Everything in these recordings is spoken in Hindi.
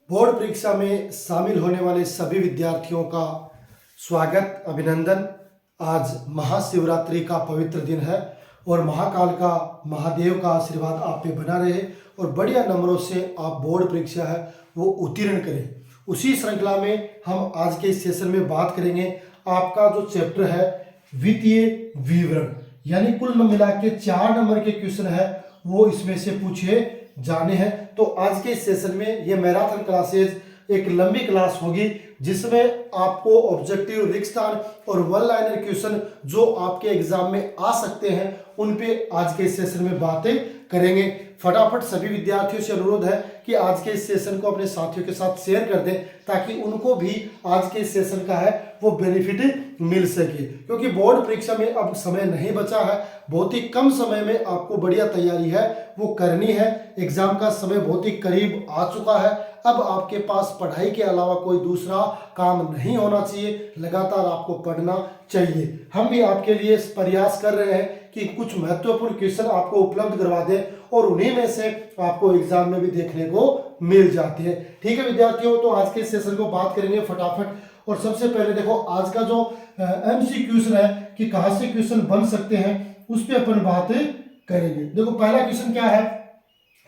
बोर्ड परीक्षा में शामिल होने वाले सभी विद्यार्थियों का स्वागत, अभिनंदन। आज महाशिवरात्रि का पवित्र दिन है और महाकाल का, महादेव का आशीर्वाद आप पे बना रहे और बढ़िया नंबरों से आप बोर्ड परीक्षा है वो उत्तीर्ण करें। उसी श्रृंखला में हम आज के इस सेशन में बात करेंगे आपका जो चैप्टर है वित्तीय विवरण, यानी कुल मिला के 4 नंबर के क्वेश्चन है वो इसमें से पूछे जाने हैं। तो आज के इस सेशन में ये मैराथन क्लासेस एक लंबी क्लास होगी जिसमें आपको ऑब्जेक्टिव, रिक्तस्थान और वन लाइनर क्वेश्चन जो आपके एग्जाम में आ सकते हैं उन पे आज के इस सेशन में बातें करेंगे। फटाफट सभी विद्यार्थियों से अनुरोध है कि आज के इस सेशन को अपने साथियों के साथ शेयर कर दें ताकि उनको भी आज के इस सेशन का है वो बेनिफिट मिल सके, क्योंकि बोर्ड परीक्षा में अब समय नहीं बचा है। बहुत ही कम समय में आपको बढ़िया तैयारी है वो करनी है। एग्जाम का समय बहुत ही करीब आ चुका है। अब आपके पास पढ़ाई के अलावा कोई दूसरा काम नहीं होना चाहिए, लगातार आपको पढ़ना चाहिए। हम भी आपके लिए प्रयास कर रहे हैं कि कुछ महत्वपूर्ण क्वेश्चन आपको उपलब्ध करवा दें और उन्हीं में से आपको एग्जाम में भी देखने को मिल जाते हैं। ठीक है विद्यार्थियों, तो आज के सेशन को बात करेंगे फटाफट। और सबसे पहले देखो आज का जो MCQ है कि कहां से क्वेश्चन बन सकते हैं उस पर अपन बात करेंगे। देखो पहला क्वेश्चन क्या है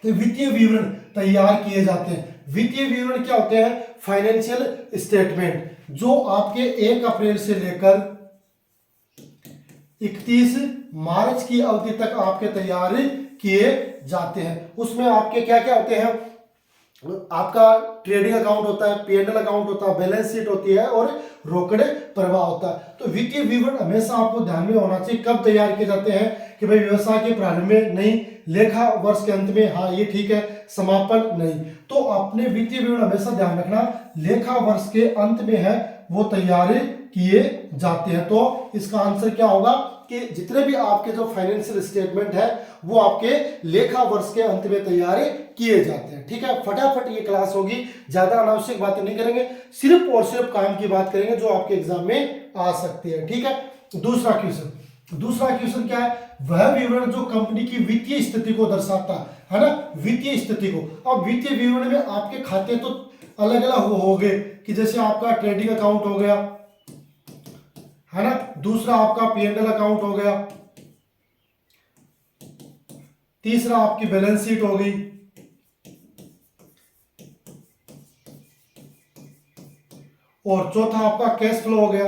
कि वित्तीय विवरण तैयार किए जाते हैं। वित्तीय विवरण क्या होते हैं? फाइनेंशियल स्टेटमेंट जो आपके 1 अप्रैल से लेकर 31 मार्च की अवधि तक आपके तैयार किए जाते हैं। उसमें आपके क्या क्या होते हैं? आपका ट्रेडिंग अकाउंट होता है, P&L अकाउंट होता है, बैलेंस शीट होती है और रोकड़ प्रवाह होता है। तो वित्तीय विवरण हमेशा आपको ध्यान में होना चाहिए। कब तैयार किए जाते हैं कि भाई व्यवसाय के प्रारंभ में नहीं, लेखा वर्ष के अंत में, हाँ ये ठीक है, समापन नहीं। तो आपने वित्तीय विवरण हमेशा ध्यान रखना लेखा वर्ष के अंत में है वो तैयार किए जाते हैं। तो इसका आंसर क्या होगा कि जितने भी आपके जो फाइनेंशियल स्टेटमेंट है वो आपके लेखा वर्ष के अंत में तैयार किए जाते हैं। ठीक है, फटाफट ये क्लास होगी, ज्यादा अनावश्यक बातें नहीं करेंगे, सिर्फ और सिर्फ काम की बात करेंगे जो आपके एग्जाम में आ सकती है। ठीक है, दूसरा क्वेश्चन क्या है? वह विवरण जो कंपनी की वित्तीय स्थिति को दर्शाता है ना, वित्तीय स्थिति को। अब वित्तीय विवरण में आपके खाते तो अलग अलग हो गए कि जैसे आपका ट्रेडिंग अकाउंट हो गया है ना, दूसरा आपका P&L अकाउंट हो गया, तीसरा आपकी बैलेंस शीट हो गई, और चौथा आपका कैश फ्लो हो गया।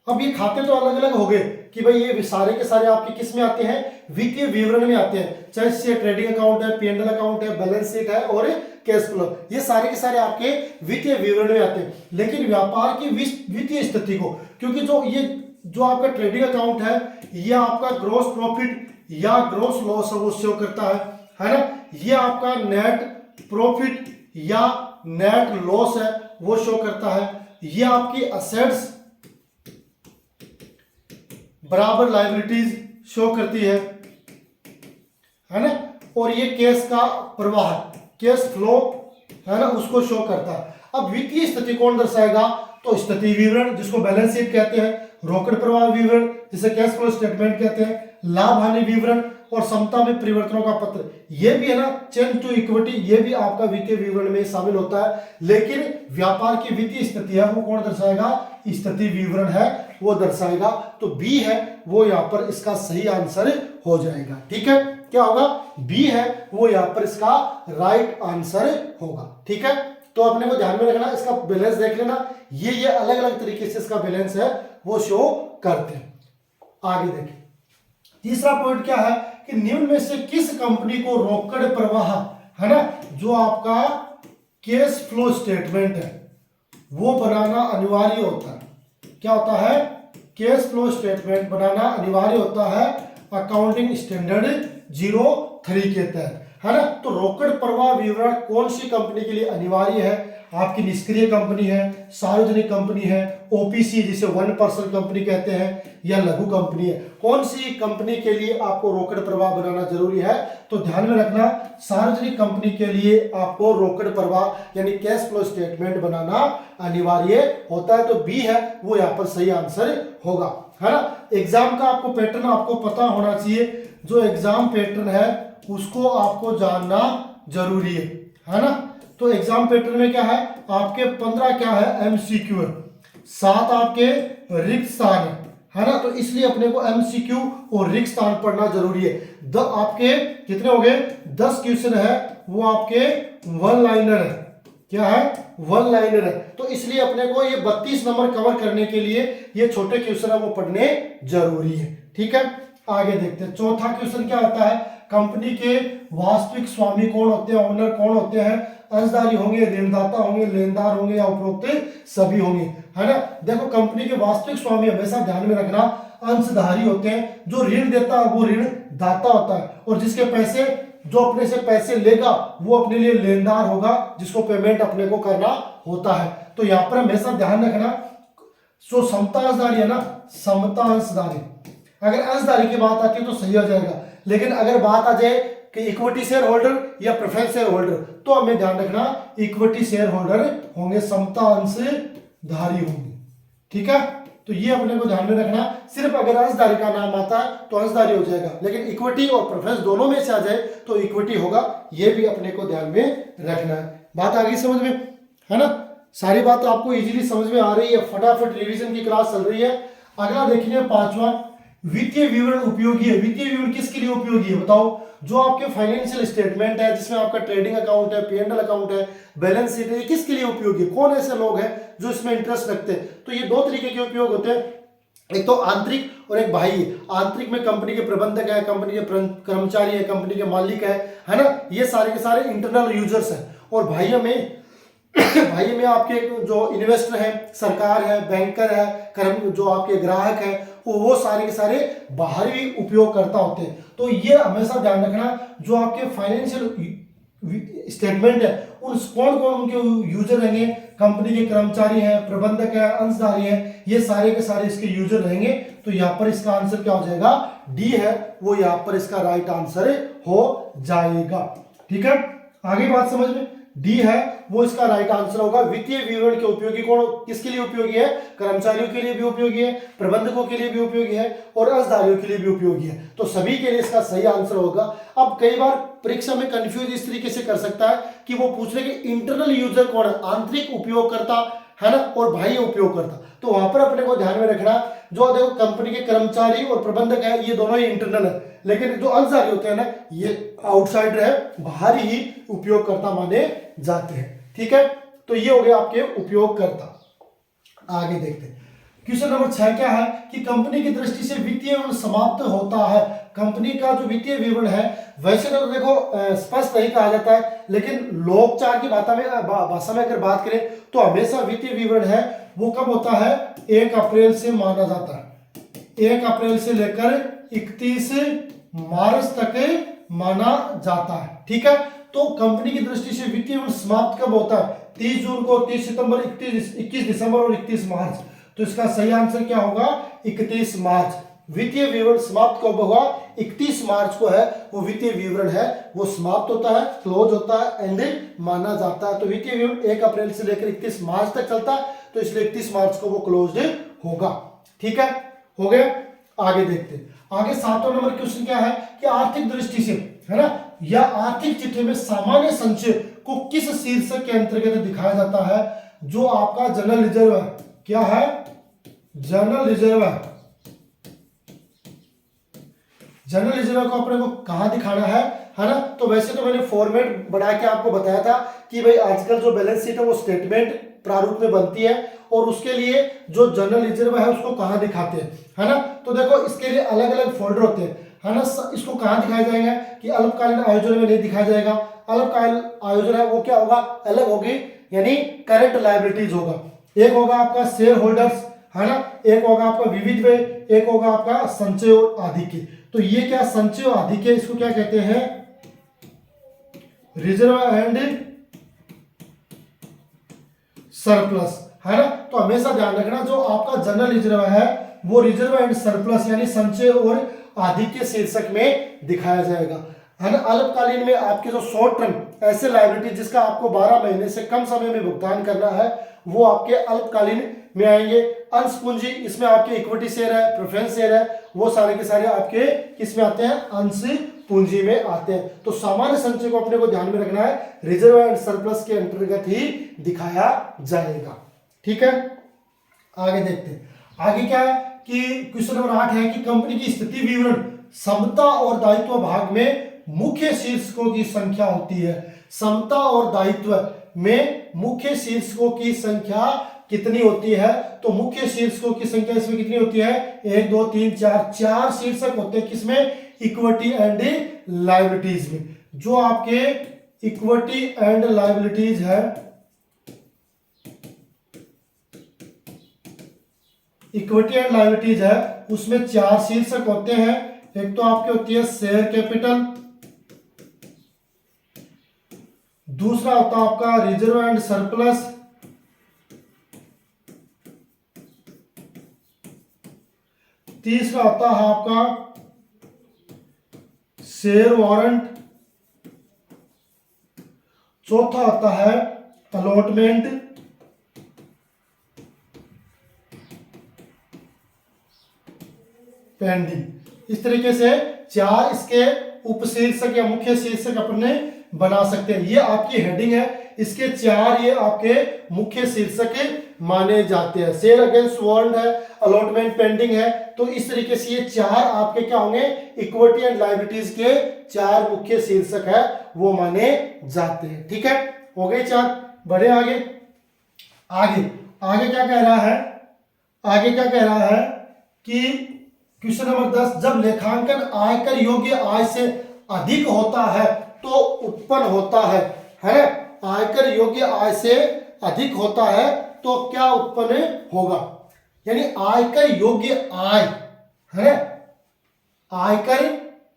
अब ये खाते तो अलग अलग हो गए कि भाई ये सारे के सारे आपके किस में आते हैं? वित्तीय विवरण में आते हैं, चाहे से ट्रेडिंग अकाउंट है, P&L अकाउंट है, बैलेंस शीट है और कैश फ्लो, ये सारे के सारे आपके वित्तीय विवरण में आते हैं। लेकिन व्यापार की वित्तीय स्थिति को, क्योंकि जो आपका ट्रेडिंग अकाउंट है ये आपका ग्रॉस प्रॉफिट या ग्रॉस लॉस वो शो करता है ना, ये आपका नेट प्रॉफिट या नेट लॉस है वो शो करता है, ये आपकी असेट्स बराबर लायबिलिटीज शो करती है ना, और ये कैश का प्रवाह, कैश फ्लो है ना, उसको शो करता है। अब वित्तीय स्थिति कौन दर्शाएगा? तो स्थिति विवरण जिसको बैलेंस शीट कहते हैं, रोकड़ प्रवाह विवरण जिसे कैश फ्लो स्टेटमेंट कहते हैं, लाभ हानि विवरण और समता में परिवर्तनों का पत्र, ये भी है ना, चेंज टू इक्विटी, ये भी आपका वित्तीय विवरण में शामिल होता है। लेकिन व्यापार की वित्तीय स्थिति है वो कौन दर्शाएगा? स्थिति विवरण है वो दर्शाएगा। तो बी है वो यहाँ पर इसका सही आंसर हो जाएगा। ठीक है, क्या होगा? बी है वो यहाँ पर इसका राइट आंसर होगा। ठीक है, तो अपने को ध्यान में रखना, इसका बैलेंस देख लेना, ये अलग अलग तरीके से इसका बैलेंस है वो शो करते हैं। आगे देखिए, तीसरा पॉइंट क्या है कि निम्न में से किस कंपनी को रोकड़ प्रवाह है ना, जो आपका कैश फ्लो स्टेटमेंट है वो बनाना अनिवार्य होता है? क्या होता है? कैश फ्लो स्टेटमेंट बनाना अनिवार्य होता है अकाउंटिंग स्टैंडर्ड 03 के तहत, है ना। तो रोकड़ प्रवाह विवरण कौन सी कंपनी के लिए अनिवार्य है? आपकी निष्क्रिय कंपनी है, सार्वजनिक कंपनी है, OPC जिसे 1% कंपनी कहते हैं, या लघु कंपनी है। कौन सी कंपनी के लिए आपको रोकड़ प्रवाह बनाना जरूरी है? तो ध्यान में रखना, सार्वजनिक कंपनी के लिए आपको रोकड़ प्रवाह यानी कैश फ्लो स्टेटमेंट बनाना अनिवार्य होता है। तो बी है वो यहाँ पर सही आंसर होगा, है ना। एग्जाम का आपको पैटर्न आपको पता होना चाहिए, जो एग्जाम पैटर्न है उसको आपको जानना जरूरी है ना। तो एग्जाम पैटर्न में क्या है, आपके 15 क्या है एमसीक्यू है, 7 आपके रिक्त स्थान है ना। तो इसलिए अपने को एमसीक्यू और रिक्त स्थान पढ़ना जरूरी है। आपके कितने हो गए, 10 क्वेश्चन है, वो आपके वन लाइनर है। क्या है, वन लाइनर है। तो इसलिए अपने को ये 32 नंबर कवर करने के लिए ये छोटे क्वेश्चन है वो पढ़ने जरूरी है। ठीक है, आगे देखते हैं। चौथा क्वेश्चन क्या होता है, कंपनी के वास्तविक स्वामी कौन होते हैं, ओनर कौन होते हैं, अंशधारी होंगे, ऋणदाता होंगे, लेनदार होंगे या उपरोक्त सभी होंगे, है ना। देखो कंपनी के वास्तविक स्वामी हमेशा ध्यान में रखना अंशधारी होते हैं, जो ऋण देता है वो ऋण दाता होता है, और जिसके पैसे, जो अपने से पैसे लेगा वो अपने लिए लेनदार होगा, जिसको पेमेंट अपने को करना होता है। तो यहाँ पर हमेशा ध्यान रखना, जो समता अंशधारी है ना, समता अंशधारी, अगर अंशधारी की बात आती है तो सही हो जाएगा, लेकिन अगर बात आ जाए कि इक्विटी शेयर होल्डर या प्रेफरेंस शेयर होल्डर, तो हमें ध्यान रखना इक्विटी शेयर होल्डर होंगे, समता अंशधारी होंगे। ठीक है, तो ये अपने को ध्यान में रखना। सिर्फ अगर अंशधारी का नाम आता है तो अंशधारी हो जाएगा, लेकिन इक्विटी और प्रेफरेंस दोनों में से आ जाए तो इक्विटी होगा, ये भी अपने को ध्यान में रखना है। बात आ गई समझ में, है ना। सारी बात आपको इजीली समझ में आ रही है, फटाफट रिवीजन की क्लास चल रही है। अगला देखिए 5वां, वित्तीय विवरण उपयोगी है। वित्तीय विवरण किसके लिए उपयोगी है बताओ, जो आपके फाइनेंशियल स्टेटमेंट है, जिसमें आपका ट्रेडिंग अकाउंट है, पी&एल अकाउंट है, बैलेंस शीट है, ये किसके लिए उपयोगी है, कौन ऐसे लोग हैं जो इसमें इंटरेस्ट रखते हैं। तो ये 2 तरीके के उपयोग होते हैं, एक तो आंतरिक और एक बाह्य। आंतरिक में कंपनी के प्रबंधक है, कंपनी के कर्मचारी है, कंपनी के मालिक है ना, ये सारे के सारे इंटरनल यूजर्स हैं। और बाह्य में भाई में आपके जो इन्वेस्टर है, सरकार है, बैंकर है, जो आपके ग्राहक है, वो सारे के सारे बाहरी उपयोगकर्ता होते हैं। तो ये हमेशा ध्यान रखना, जो आपके फाइनेंशियल स्टेटमेंट है उन कौन कौन उनके यूजर रहेंगे, कंपनी के कर्मचारी हैं, प्रबंधक है, अंशधारी है, ये सारे के सारे इसके यूजर रहेंगे। तो यहाँ पर इसका आंसर क्या हो जाएगा, डी है, वो यहाँ पर इसका राइट आंसर हो जाएगा। ठीक है, आगे बात समझ में, डी है वो इसका राइट आंसर होगा। वित्तीय विवरण के उपयोगी कौन, किसके लिए उपयोगी है, कर्मचारियों के लिए भी उपयोगी है, प्रबंधकों के लिए भी उपयोगी है, और अंशधारियों के लिए भी उपयोगी है। तो सभी के लिए इसका सही आंसर होगा। अब कई बार परीक्षा में कंफ्यूज इस तरीके से कर सकता है कि वो पूछ रहे कि इंटरनल यूजर कौन है, आंतरिक उपयोगकर्ता है ना, और बाह्य उपयोगकर्ता। तो वहां पर अपने को ध्यान में रखना, जो देखो कंपनी के कर्मचारी और प्रबंधक है, ये दोनों ही इंटरनल है, लेकिन जो अंशधारी होते हैं ना, ये आउटसाइडर है, बाहरी ही उपयोगकर्ता माने जाते हैं। ठीक है, तो ये हो गए आपके उपयोगकर्ता। आगे देखते हैं क्वेश्चन नंबर 6 क्या है कि कंपनी की दृष्टि से वित्तीय विवरण समाप्त होता है। कंपनी का जो वित्तीय विवरण है, वैसे तो देखो स्पष्ट नहीं कहा जाता है, लेकिन लोकचार की भाषा में अगर बात करें तो हमेशा वित्तीय विवरण है वो कब होता है, 1 अप्रैल से माना जाता है। 1 अप्रैल से लेकर 31 मार्च तक माना जाता है। ठीक है, तो कंपनी की दृष्टि से वित्तीय वर्ष समाप्त कब होता है, 30 जून को, 30 सितंबर, 21 दिसंबर और 31 मार्च। तो इसका सही आंसर क्या होगा, 31 मार्च। वित्तीय विवरण समाप्त कब होगा, 31 मार्च को है वो वित्तीय विवरण है वो समाप्त होता है, क्लोज होता है, एंड माना जाता है। तो वित्तीय विवरण 1 अप्रैल से लेकर 31 मार्च तक चलता है, तो इसलिए 31 मार्च को वो क्लोज होगा। ठीक है, हो गया। आगे देखते हैं, आगे 7वां नंबर क्वेश्चन क्या है कि आर्थिक दृष्टि से, है ना, या आर्थिक चिट्ठी में सामान्य संचय को किस शीर्षक के अंतर्गत दिखाया जाता है। जो आपका जनरल रिजर्व है, क्या है, जनरल रिजर्व है। जनरल रिजर्व को अपने को कहां दिखाना है ना। तो वैसे तो मैंने फॉर्मेट बना के आपको बताया था कि भाई आजकल जो बैलेंस शीट है वो स्टेटमेंट प्रारूप में बनती है, और उसके लिए जो जनरल रिजर्व है उसको कहां दिखाते हैं, है ना। तो देखो इसके लिए अलग अलग फोल्डर होते हैं, है ना। इसको कहां दिखाया जाएगा कि अल्पकालीन आयोजन में नहीं दिखाया जाएगा। अल्पकालीन आयोजन है वो क्या होगा, अलग होगी, यानी करंट लायबिलिटीज होगा। एक होगा आपका शेयर होल्डर्स, है ना, एक होगा आपका विविध व्यय, एक होगा आपका संचय और आधिक्य। तो ये क्या संचय और आधिक्य, इसको क्या कहते हैं, रिजर्व एंड सरप्लस, है ना। तो हमेशा ध्यान रखना, जो आपका जनरल रिजर्व है वो रिजर्व एंड सरप्लस यानी संचय और आधिक्य शीर्षक में दिखाया जाएगा, है ना। अल्पकालीन में आपके जो शॉर्ट टर्म ऐसे लायबिलिटी जिसका आपको 12 महीने से कम समय में भुगतान करना है, वो आपके अल्पकालीन में आएंगे। अंश पूंजी, इसमें आपके इक्विटी शेयर है, प्रेफरेंस शेयर है, वो सारे के सारे आपके किस में आते हैं, अंश पूंजी में आते हैं। तो सामान्य संचय को अपने को ध्यान में रखना है, रिजर्व एंड सरप्लस के अंतर्गत ही दिखाया जाएगा। ठीक है, आगे देखते हैं। आगे क्या है कि क्वेश्चन नंबर 8 है कि कंपनी की स्थिति विवरण समता और दायित्व भाग में मुख्य शीर्षकों की संख्या होती है। समता और दायित्व में मुख्य शीर्षकों की संख्या कितनी होती है? तो मुख्य शीर्षकों की संख्या इसमें कितनी होती है? 1 2 3 4, 4 शीर्षक होते हैं। किसमें? इक्विटी एंड लायबिलिटीज में। जो आपके इक्विटी एंड लायबिलिटीज है, इक्विटी एंड लायबिलिटीज है, उसमें 4 शीर्षक होते हैं। एक तो आपके होती है शेयर कैपिटल, दूसरा होता है आपका रिजर्व एंड सरप्लस, तीसरा होता है आपका शेयर वारंट, चौथा होता है अलॉटमेंट, पेंडिंग। इस तरीके से 4 इसके उपशीर्षक या मुख्य शीर्षक अपने बना सकते हैं। ये आपकी हेडिंग है, इसके 4 ये आपके मुख्य शीर्षक माने जाते हैं। शेयर अगेंस्ट वारंट है, अलॉटमेंट पेंडिंग है। तो इस तरीके से ये 4 आपके क्या होंगे? इक्विटी एंड लायबिलिटीज के 4 मुख्य शीर्षक है, वो माने जाते हैं। ठीक है, हो गए 4। बढ़े आगे। आगे आगे क्या कह रहा है? आगे क्या कह रहा है कि क्वेश्चन नंबर 10, जब लेखांकन आयकर योग्य आय से अधिक होता है तो उत्पन्न होता है ना? आयकर योग्य आय से अधिक होता है तो क्या उत्पन्न होगा? यानी आयकर योग्य आय है ना, आयकर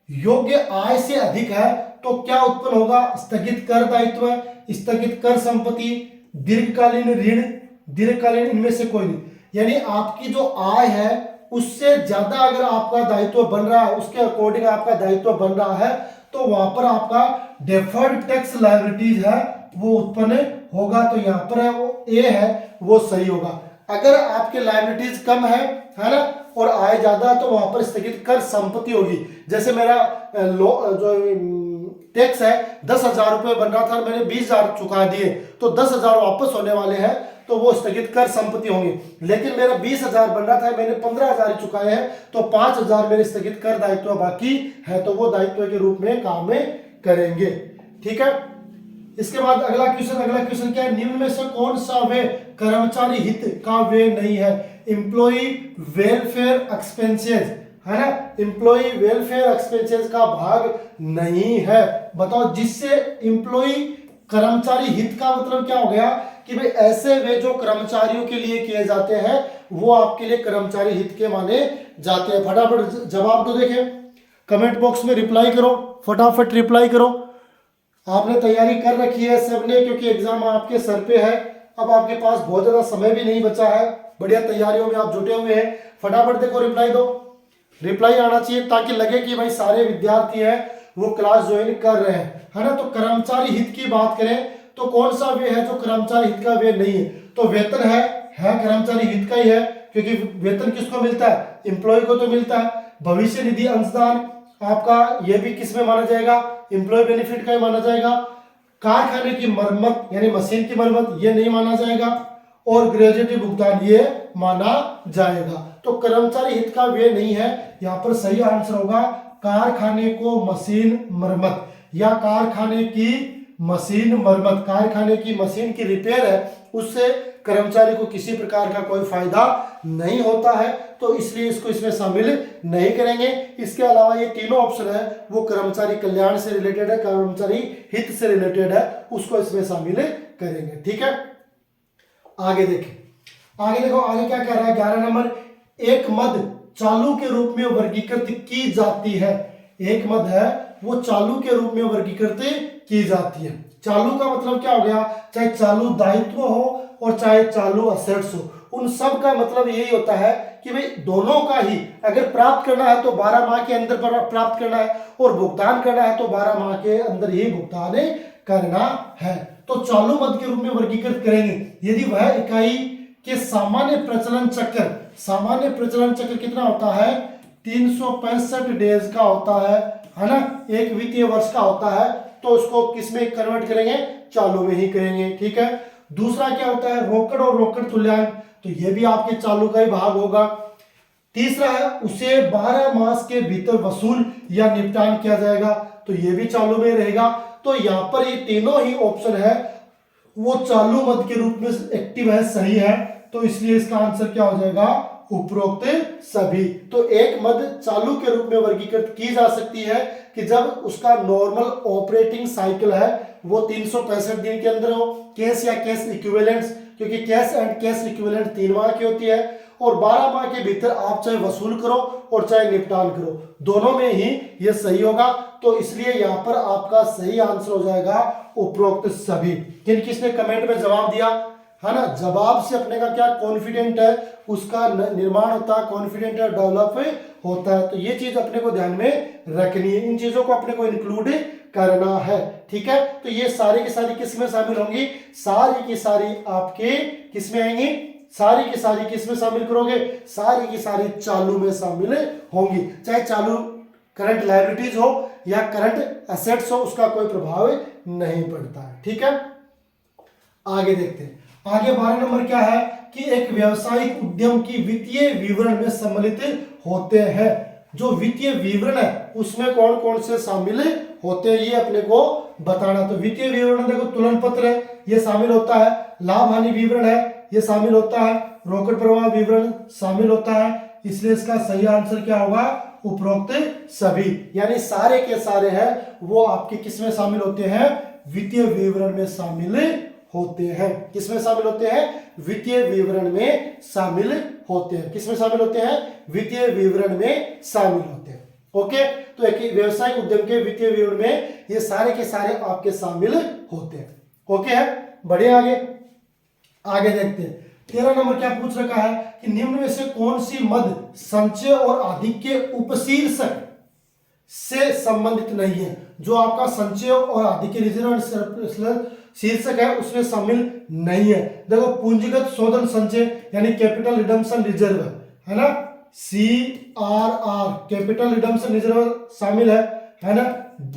योग्य आय से अधिक है तो क्या उत्पन्न होगा? स्थगित कर दायित्व, स्थगित कर संपत्ति, दीर्घकालीन ऋण, दीर्घकालीन इनमें से कोई नहीं। यानी आपकी जो आय है उससे ज्यादा अगर आपका दायित्व बन रहा है, उसके अकॉर्डिंग आपका दायित्व बन रहा है, तो वहां पर आपका डेफर्ड टैक्स लायबिलिटीज है वो उत्पन्न होगा। तो यहां पर है वो ए है, वो सही होगा। अगर आपके लायबिलिटीज कम है ना, और आय ज्यादा है, तो वहां पर स्थगित कर संपत्ति होगी। जैसे मेरा जो टैक्स है 10,000 रुपए बन रहा था, मैंने 20,000 चुका दिए, तो 10,000 वापस होने वाले हैं, तो वो स्थगित कर संपत्ति होंगी। लेकिन मेरा 20,000 बन रहा था, मैंने 15,000 ही चुकाए हैं, तो 5,000 मेरे स्थगित कर दायित्व बाकी है, तो वो दायित्व के रूप में काम में करेंगे। ठीक है, इसके बाद अगला क्वेश्चन क्या है? निम्न में से कौन सा वे कर्मचारी हित का वे नहीं है? एम्प्लॉई वेलफेयर एक्सपेंसेस है ना, एम्प्लॉई वेलफेयर एक्सपेंसेस का भाग नहीं है। बताओ, जिससे एम्प्लॉई कर्मचारी हित का मतलब क्या हो गया कि भाई ऐसे वे जो कर्मचारियों के लिए किए जाते हैं वो आपके लिए कर्मचारी हित के माने जाते हैं। फटाफट जवाब तो देखें, कमेंट बॉक्स में रिप्लाई करो, फटाफट रिप्लाई करो। आपने तैयारी कर रखी है सबने, क्योंकि एग्जाम आपके सर पे है। अब आपके पास बहुत ज्यादा समय भी नहीं बचा है, बढ़िया तैयारियों में आप जुटे हुए हैं। फटाफट देखो, रिप्लाई दो, रिप्लाई आना चाहिए ताकि लगे कि भाई सारे विद्यार्थी हैं वो क्लास ज्वाइन कर रहे हैं, है ना। तो कर्मचारी हित की बात करें तो कौन सा वे है जो कर्मचारी हित का वे नहीं है? तो वेतन है कर्मचारी हित का ही है, क्योंकि वेतन किसको मिलता है? एम्प्लॉय को तो मिलता है। भविष्य निधि अंशदान आपका ये भी किस में माना जाएगा? एम्प्लॉय बेनिफिट का ही माना जाएगा। कारखाने की मरम्मत यानी मशीन की मरम्मत ये नहीं माना जाएगा, और ग्रेजुएटी भुगतान ये माना जाएगा। तो कर्मचारी हित का वे नहीं है, यहाँ पर सही आंसर होगा कारखाने को मशीन मरम्मत, या कारखाने की मशीन मरम्मत। कारखाने की मशीन की रिपेयर है, उससे कर्मचारी को किसी प्रकार का कोई फायदा नहीं होता है, तो इसलिए इसको इसमें शामिल नहीं करेंगे। इसके अलावा ये तीनों ऑप्शन है वो कर्मचारी कल्याण से रिलेटेड है, कर्मचारी हित से रिलेटेड है, उसको इसमें शामिल करेंगे। ठीक है, आगे देखें, आगे देखो, आगे क्या कह रहा है? 11 नंबर, एक मद चालू के रूप में वर्गीकृत की जाती है। एक मद है वो चालू के रूप में वर्गीकृत की जाती है। चालू का मतलब क्या हो गया? चाहे चालू दायित्व हो और चाहे चालू असेट्स हो, उन सब का मतलब यही होता है कि भाई दोनों का ही अगर प्राप्त करना है तो 12 माह के अंदर प्राप्त करना है, और भुगतान करना है तो 12 माह के अंदर ही भुगतान करना है। तो चालू मद के रूप में वर्गीकृत करेंगे यदि वह इकाई के सामान्य प्रचलन चक्र कितना होता है? 365 डेज का होता है ना, एक वित्तीय वर्ष का होता है, तो उसको किस में कन्वर्ट करेंगे, चालू में ही करेंगे। ठीक है। दूसरा क्या होता है, रोकड़ और रोकड़ तुल्यांक, तो ये भी आपके चालू का ही भाग होगा। तीसरा है उसे 12 मास के भीतर वसूल या निपटान किया जाएगा, तो ये भी चालू में रहेगा। तो यहाँ पर ये तीनों ही ऑप्शन है वो चालू मद के रूप में एक्टिव है, सही है, तो इसलिए इसका आंसर क्या हो जाएगा, उपरोक्त सभी। तो एक मद चालू के रूप में वर्गीकृत की जा सकती है कि जब उसका नॉर्मल ऑपरेटिंग साइकिल है वो 365 दिन के अंदर हो, कैश या कैश इक्विवेलेंट्स, क्योंकि कैश एंड कैश इक्विवेलेंट 3 माह की होती है, और 12 माह के भीतर आप चाहे वसूल करो और चाहे निपटान करो, दोनों में ही ये सही होगा। तो इसलिए यहाँ पर आपका सही आंसर हो जाएगा उपरोक्त सभी। किसने कमेंट में जवाब दिया है ना, जवाब से अपने का क्या कॉन्फिडेंट है, उसका निर्माण होता है, कॉन्फिडेंट है, डेवलप होता है। तो ये चीज अपने को ध्यान में रखनी है, इन चीजों को अपने को इंक्लूड करना है। ठीक है। तो ये सारी की सारी किस में शामिल होंगी, सारी की सारी आपके किस में आएंगी, सारी की सारी किस में शामिल करोगे, सारी की सारी चालू में शामिल होंगी। चाहे चालू करंट लायबिलिटीज हो या करंट एसेट्स हो, उसका कोई प्रभाव नहीं पड़ता है। ठीक है। आगे देखते हैं। आगे 12 नंबर क्या है कि एक व्यावसायिक उद्यम की वित्तीय विवरण में सम्मिलित होते हैं। जो वित्तीय विवरण है उसमें कौन कौन से शामिल होते हैं ये अपने को बताना। तो वित्तीय विवरण देखो, तुलन पत्र है ये शामिल होता है, लाभ हानि विवरण है ये शामिल होता है, रोकड़ प्रवाह विवरण शामिल होता है, इसलिए इसका सही आंसर क्या होगा, उपरोक्त सभी। यानी सारे के सारे हैं वो आपके किस में शामिल होते हैं, वित्तीय विवरण में शामिल होते हैं। किसमें शामिल होते हैं, वित्तीय विवरण में शामिल होते हैं। किसमें शामिल होते हैं, वित्तीय विवरण में शामिल होते हैं। ओके। तो एक व्यवसायिक उद्यम के वित्तीय विवरण में ये सारे के सारे आपके शामिल होते हैं। ओके है, बढ़े आगे। आगे देखते हैं। 13 नंबर क्या पूछ रखा है कि निम्न में से कौन सी मद संचय और आधिक्य के उपशीर्षक से संबंधित नहीं है। जो आपका संचय और आधिक्य रिजर्व एंड सरप्लस शीर्षक है उसमें शामिल नहीं है। देखो, पूंजीगत शोधन संचय यानी कैपिटल रिडम्पशन रिजर्व है ना, CRR कैपिटल रिडम्पशन रिजर्व शामिल है ना,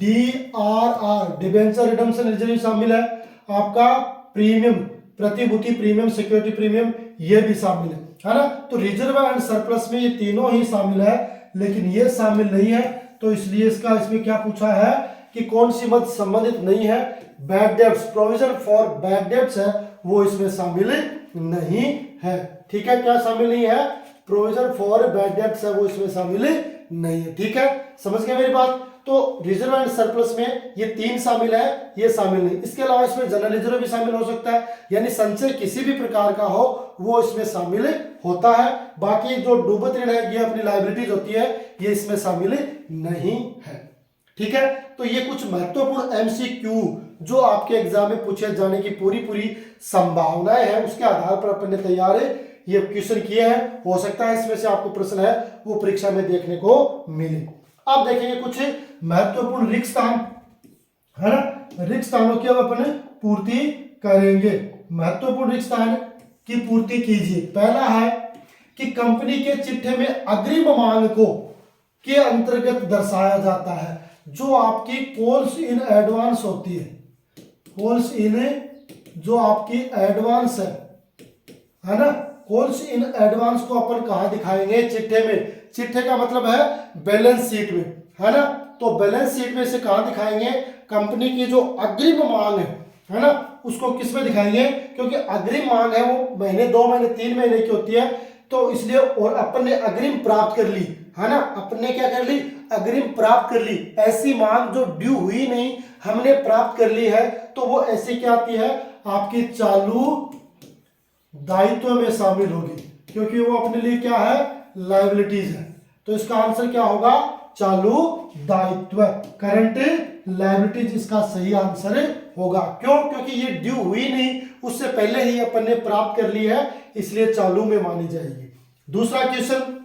DRR डिबेंचर रिडम्पशन रिजर्व शामिल है, आपका प्रीमियम प्रतिभूति प्रीमियम सिक्योरिटी प्रीमियम ये भी शामिल है ना। तो रिजर्व एंड सरप्लस में ये तीनों ही शामिल है, लेकिन ये शामिल नहीं है। तो इसलिए इसमें क्या पूछा है कि कौन सी मद संबंधित नहीं है, bad debts, provision for bad debts है वो इसमें शामिल नहीं है। ठीक है, क्या शामिल नहीं है, प्रोविजन फॉर बैड डेब्ट्स है वो इसमें शामिल नहीं है। ठीक है, समझ गए मेरी बात। तो रिजर्व एंड सरप्लस में ये 3 शामिल है, ये शामिल नहीं। इसके अलावा इसमें जनरल रिजर्व भी शामिल हो सकता है, यानी संचय किसी भी प्रकार का हो वो इसमें शामिल होता है। बाकी जो डूबत ऋण है ये अपनी लायबिलिटीज होती है, ये इसमें शामिल नहीं है। ठीक है, तो ये कुछ महत्वपूर्ण MCQ जो आपके एग्जाम में पूछे जाने की पूरी संभावनाएं हैं, उसके आधार पर अपन ने तैयार ये क्वेश्चन किए हैं। हो सकता है इसमें से आपको प्रश्न है वो परीक्षा में देखने को मिले। अब देखेंगे कुछ महत्वपूर्ण रिक्त स्थान है ना, रिक्त स्थानों की अब अपन पूर्ति करेंगे। महत्वपूर्ण रिक्त स्थान की पूर्ति कीजिए। पहला है कि कंपनी के चिट्ठे में अग्रिम मांग को के अंतर्गत दर्शाया जाता है। जो आपकी कॉल्स इन एडवांस होती है, कॉल्स इन जो आपकी एडवांस है ना, कॉल्स इन एडवांस को अपन कहां दिखाएंगे, चिट्ठे में। चिट्ठे का मतलब है बैलेंस शीट में, है ना। तो बैलेंस शीट में से कहां दिखाएंगे, कंपनी की जो अग्रिम मांग है ना उसको किस में दिखाएंगे, क्योंकि अग्रिम मांग है वो महीने 2 महीने 3 महीने की होती है। तो इसलिए, और अपन ने अग्रिम प्राप्त कर ली है ना, अपन ने क्या कर ली, अग्रिम प्राप्त कर ली। ऐसी मांग जो ड्यू हुई नहीं हमने प्राप्त कर ली है, तो वो ऐसी क्या आती है, आपकी चालू दायित्व में शामिल होगी, क्योंकि वो अपने लिए क्या है, लायबिलिटीज है। तो इसका आंसर क्या होगा, चालू दायित्व, करंट लायबिलिटीज इसका सही आंसर होगा। क्यों, क्योंकि ये ड्यू हुई नहीं, उससे पहले ही अपन ने प्राप्त कर ली है, इसलिए चालू में मानी जाएगी। दूसरा क्वेश्चन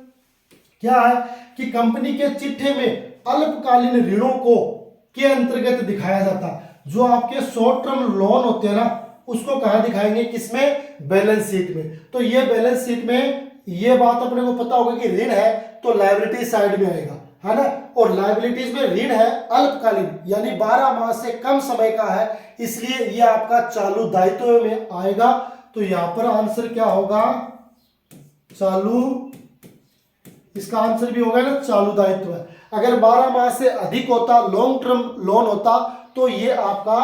क्या है कि कंपनी के चिट्ठे में अल्पकालीन ऋणों को के अंतर्गत दिखाया जाता है। जो आपके शॉर्ट टर्म लोन होते हैं ना उसको कहां दिखाएंगे, किसमें, बैलेंस शीट में। तो ये बैलेंस शीट में ये बात अपने को पता होगा कि ऋण है तो लायबिलिटी साइड में आएगा, है ना। और लायबिलिटीज में ऋण है अल्पकालीन, यानी 12 माह से कम समय का है, इसलिए ये आपका चालू दायित्व में आएगा। तो यहां पर आंसर क्या होगा, चालू, इसका आंसर भी होगा ना चालू दायित्व। अगर 12 माह से अधिक होता, लॉन्ग टर्म लोन होता, तो ये आपका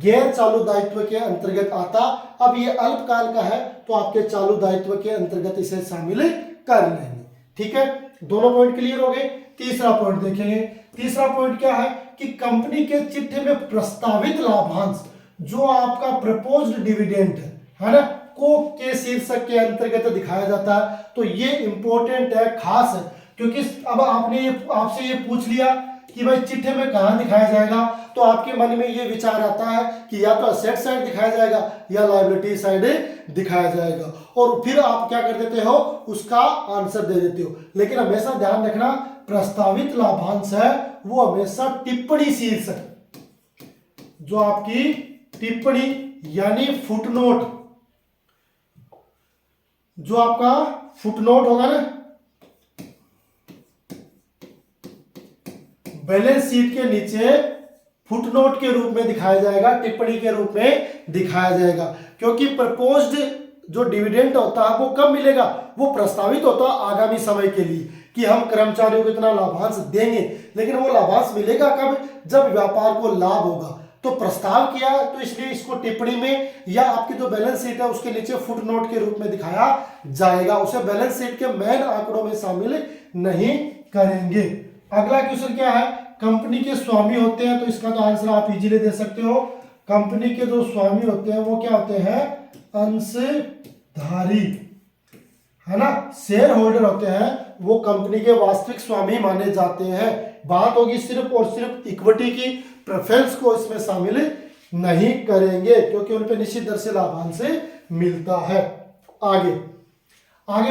गैर चालू दायित्व के अंतर्गत आता। अब ये अल्पकाल का है तो आपके चालू दायित्व के अंतर्गत इसे शामिल कर लेंगे। ठीक है, दोनों पॉइंट क्लियर हो गए। तीसरा पॉइंट देखेंगे। तीसरा पॉइंट क्या है कि कंपनी के चिट्ठे में प्रस्तावित लाभांश, जो आपका प्रपोज्ड डिविडेंड है ना, को के शीर्षक के अंतर्गत दिखाया जाता है। तो ये इंपॉर्टेंट है, खास है, क्योंकि अब आपने आपसे ये पूछ लिया कि भाई चिट्ठे में कहां दिखाया जाएगा, तो आपके मन में ये विचार आता है कि या तो असेट साइड दिखाया जाएगा या लायबिलिटी साइड दिखाया जाएगा, और फिर आप क्या कर देते हो, उसका आंसर दे देते हो। लेकिन हमेशा ध्यान रखना, प्रस्तावित लाभांश है वो हमेशा टिप्पणी शीर्षक, जो आपकी टिप्पणी यानी फुटनोट, जो आपका फुटनोट होगा ना, बैलेंस शीट के नीचे फुटनोट के रूप में दिखाया जाएगा, टिप्पणी के रूप में दिखाया जाएगा। क्योंकि प्रपोज्ड जो डिविडेंड होता है वो कब मिलेगा, वो प्रस्तावित होता है आगामी समय के लिए कि हम कर्मचारियों को इतना लाभांश देंगे, लेकिन वो लाभांश मिलेगा कब, जब व्यापार को लाभ होगा। तो प्रस्ताव किया तो इसलिए इसको टिप्पणी में या आपकी जो बैलेंस शीट है उसके नीचे फुटनोट के रूप में दिखाया जाएगा, उसे बैलेंस शीट के मेन आंकड़ों में शामिल नहीं करेंगे। अगला क्वेश्चन क्या है, कंपनी के स्वामी होते हैं, तो इसका तो आंसर आप इजीली दे सकते हो। कंपनी के जो स्वामी होते हैं वो क्या होते हैं, अंशधारी, है ना, शेयर होल्डर होते हैं, वो कंपनी के वास्तविक स्वामी माने जाते हैं। बात होगी सिर्फ और सिर्फ इक्विटी की, प्रेफरेंस को इसमें शामिल नहीं करेंगे क्योंकि उन पे निश्चित दर से लाभांश मिलता है। आगे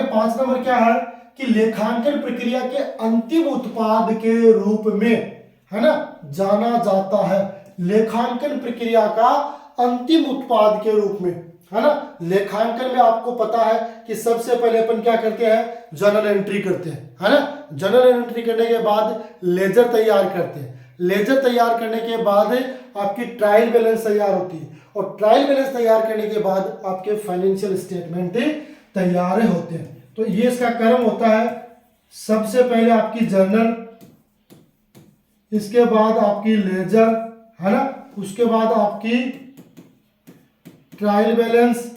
5 नंबर क्या है कि लेखांकन प्रक्रिया के अंतिम उत्पाद के रूप में, है ना, जाना जाता है। लेखांकन प्रक्रिया का अंतिम उत्पाद के रूप में, है ना। लेखांकन में आपको पता है कि सबसे पहले अपन क्या करते हैं, जर्नल एंट्री करते हैं, है ना। जर्नल एंट्री करने के बाद लेजर तैयार करते हैं। लेजर तैयार करने के बाद आपकी ट्रायल बैलेंस तैयार होती है, और ट्रायल बैलेंस तैयार करने के बाद आपके फाइनेंशियल स्टेटमेंट तैयार होते हैं। तो ये इसका क्रम होता है, सबसे पहले आपकी जर्नल, इसके बाद आपकी लेजर, है ना, उसके बाद आपकी ट्रायल बैलेंस,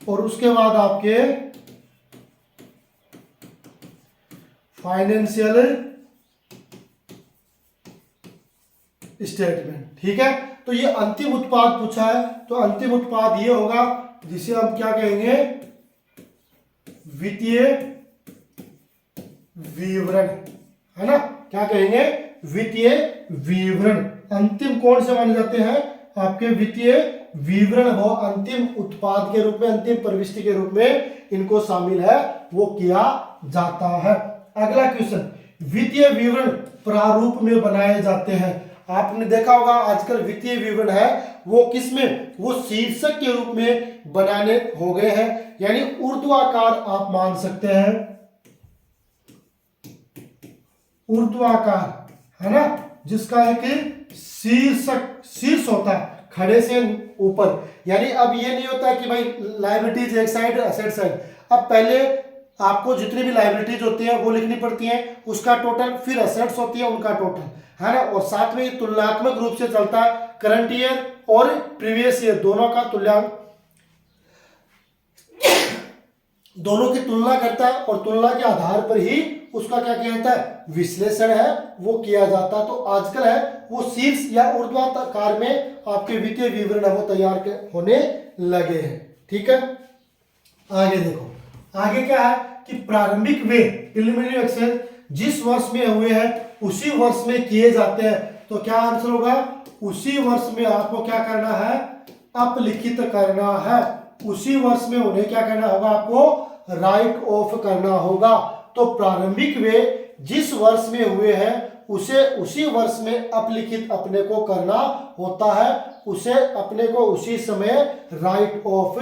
और उसके बाद आपके फाइनेंशियल स्टेटमेंट। ठीक है, तो ये अंतिम उत्पाद पूछा है, तो अंतिम उत्पाद ये होगा जिसे हम क्या कहेंगे, वित्तीय विवरण, है ना, क्या कहेंगे, वित्तीय विवरण। अंतिम कौन से माने जाते हैं, आपके वित्तीय विवरण, वो अंतिम उत्पाद के रूप में, अंतिम प्रविष्टि के रूप में इनको शामिल है, वो किया जाता है। अगला क्वेश्चन, वित्तीय विवरण प्रारूप में बनाए जाते हैं। आपने देखा होगा आजकल वित्तीय विवरण है वो किस में, वो शीर्षक के रूप में बनाने हो गए हैं, यानी ऊर्ध्वाकार आप मान सकते हैं, ऊर्ध्वाकार, है ना, जिसका एक शीर्ष होता है खड़े से ऊपर। यानी अब ये नहीं होता कि भाई लायबिलिटीज एक साइड, असेट साइड। अब पहले आपको जितनी भी लायबिलिटीज होती है वो लिखनी पड़ती है, उसका टोटल, फिर असेट्स होती है उनका टोटल, है ना। और साथ में ये तुलनात्मक रूप से चलता है, करंट ईयर और प्रीवियस ईयर दोनों का तुल्यांक, दोनों की तुलना करता है, और तुलना के आधार पर ही उसका क्या किया जाता है, विश्लेषण है वो किया जाता है। तो आजकल है वो शीर्ष या ऊर्ध्वाकार में आपके वित्तीय विवरण है वो तैयार होने लगे हैं। ठीक है, आगे देखो, आगे क्या है कि प्रारंभिक वे, प्रिलिमिनरी एक्सपेंस जिस वर्ष में हुए हैं उसी वर्ष में किए जाते हैं। तो क्या आंसर होगा, उसी वर्ष में आपको क्या करना है, अपलिखित करना है। उसी वर्ष में उन्हें क्या करना होगा, आपको राइट ऑफ करना होगा। तो प्रारंभिक वे जिस वर्ष में हुए हैं उसे उसी वर्ष में अपलिखित अपने को करना होता है, उसे अपने को उसी समय राइट ऑफ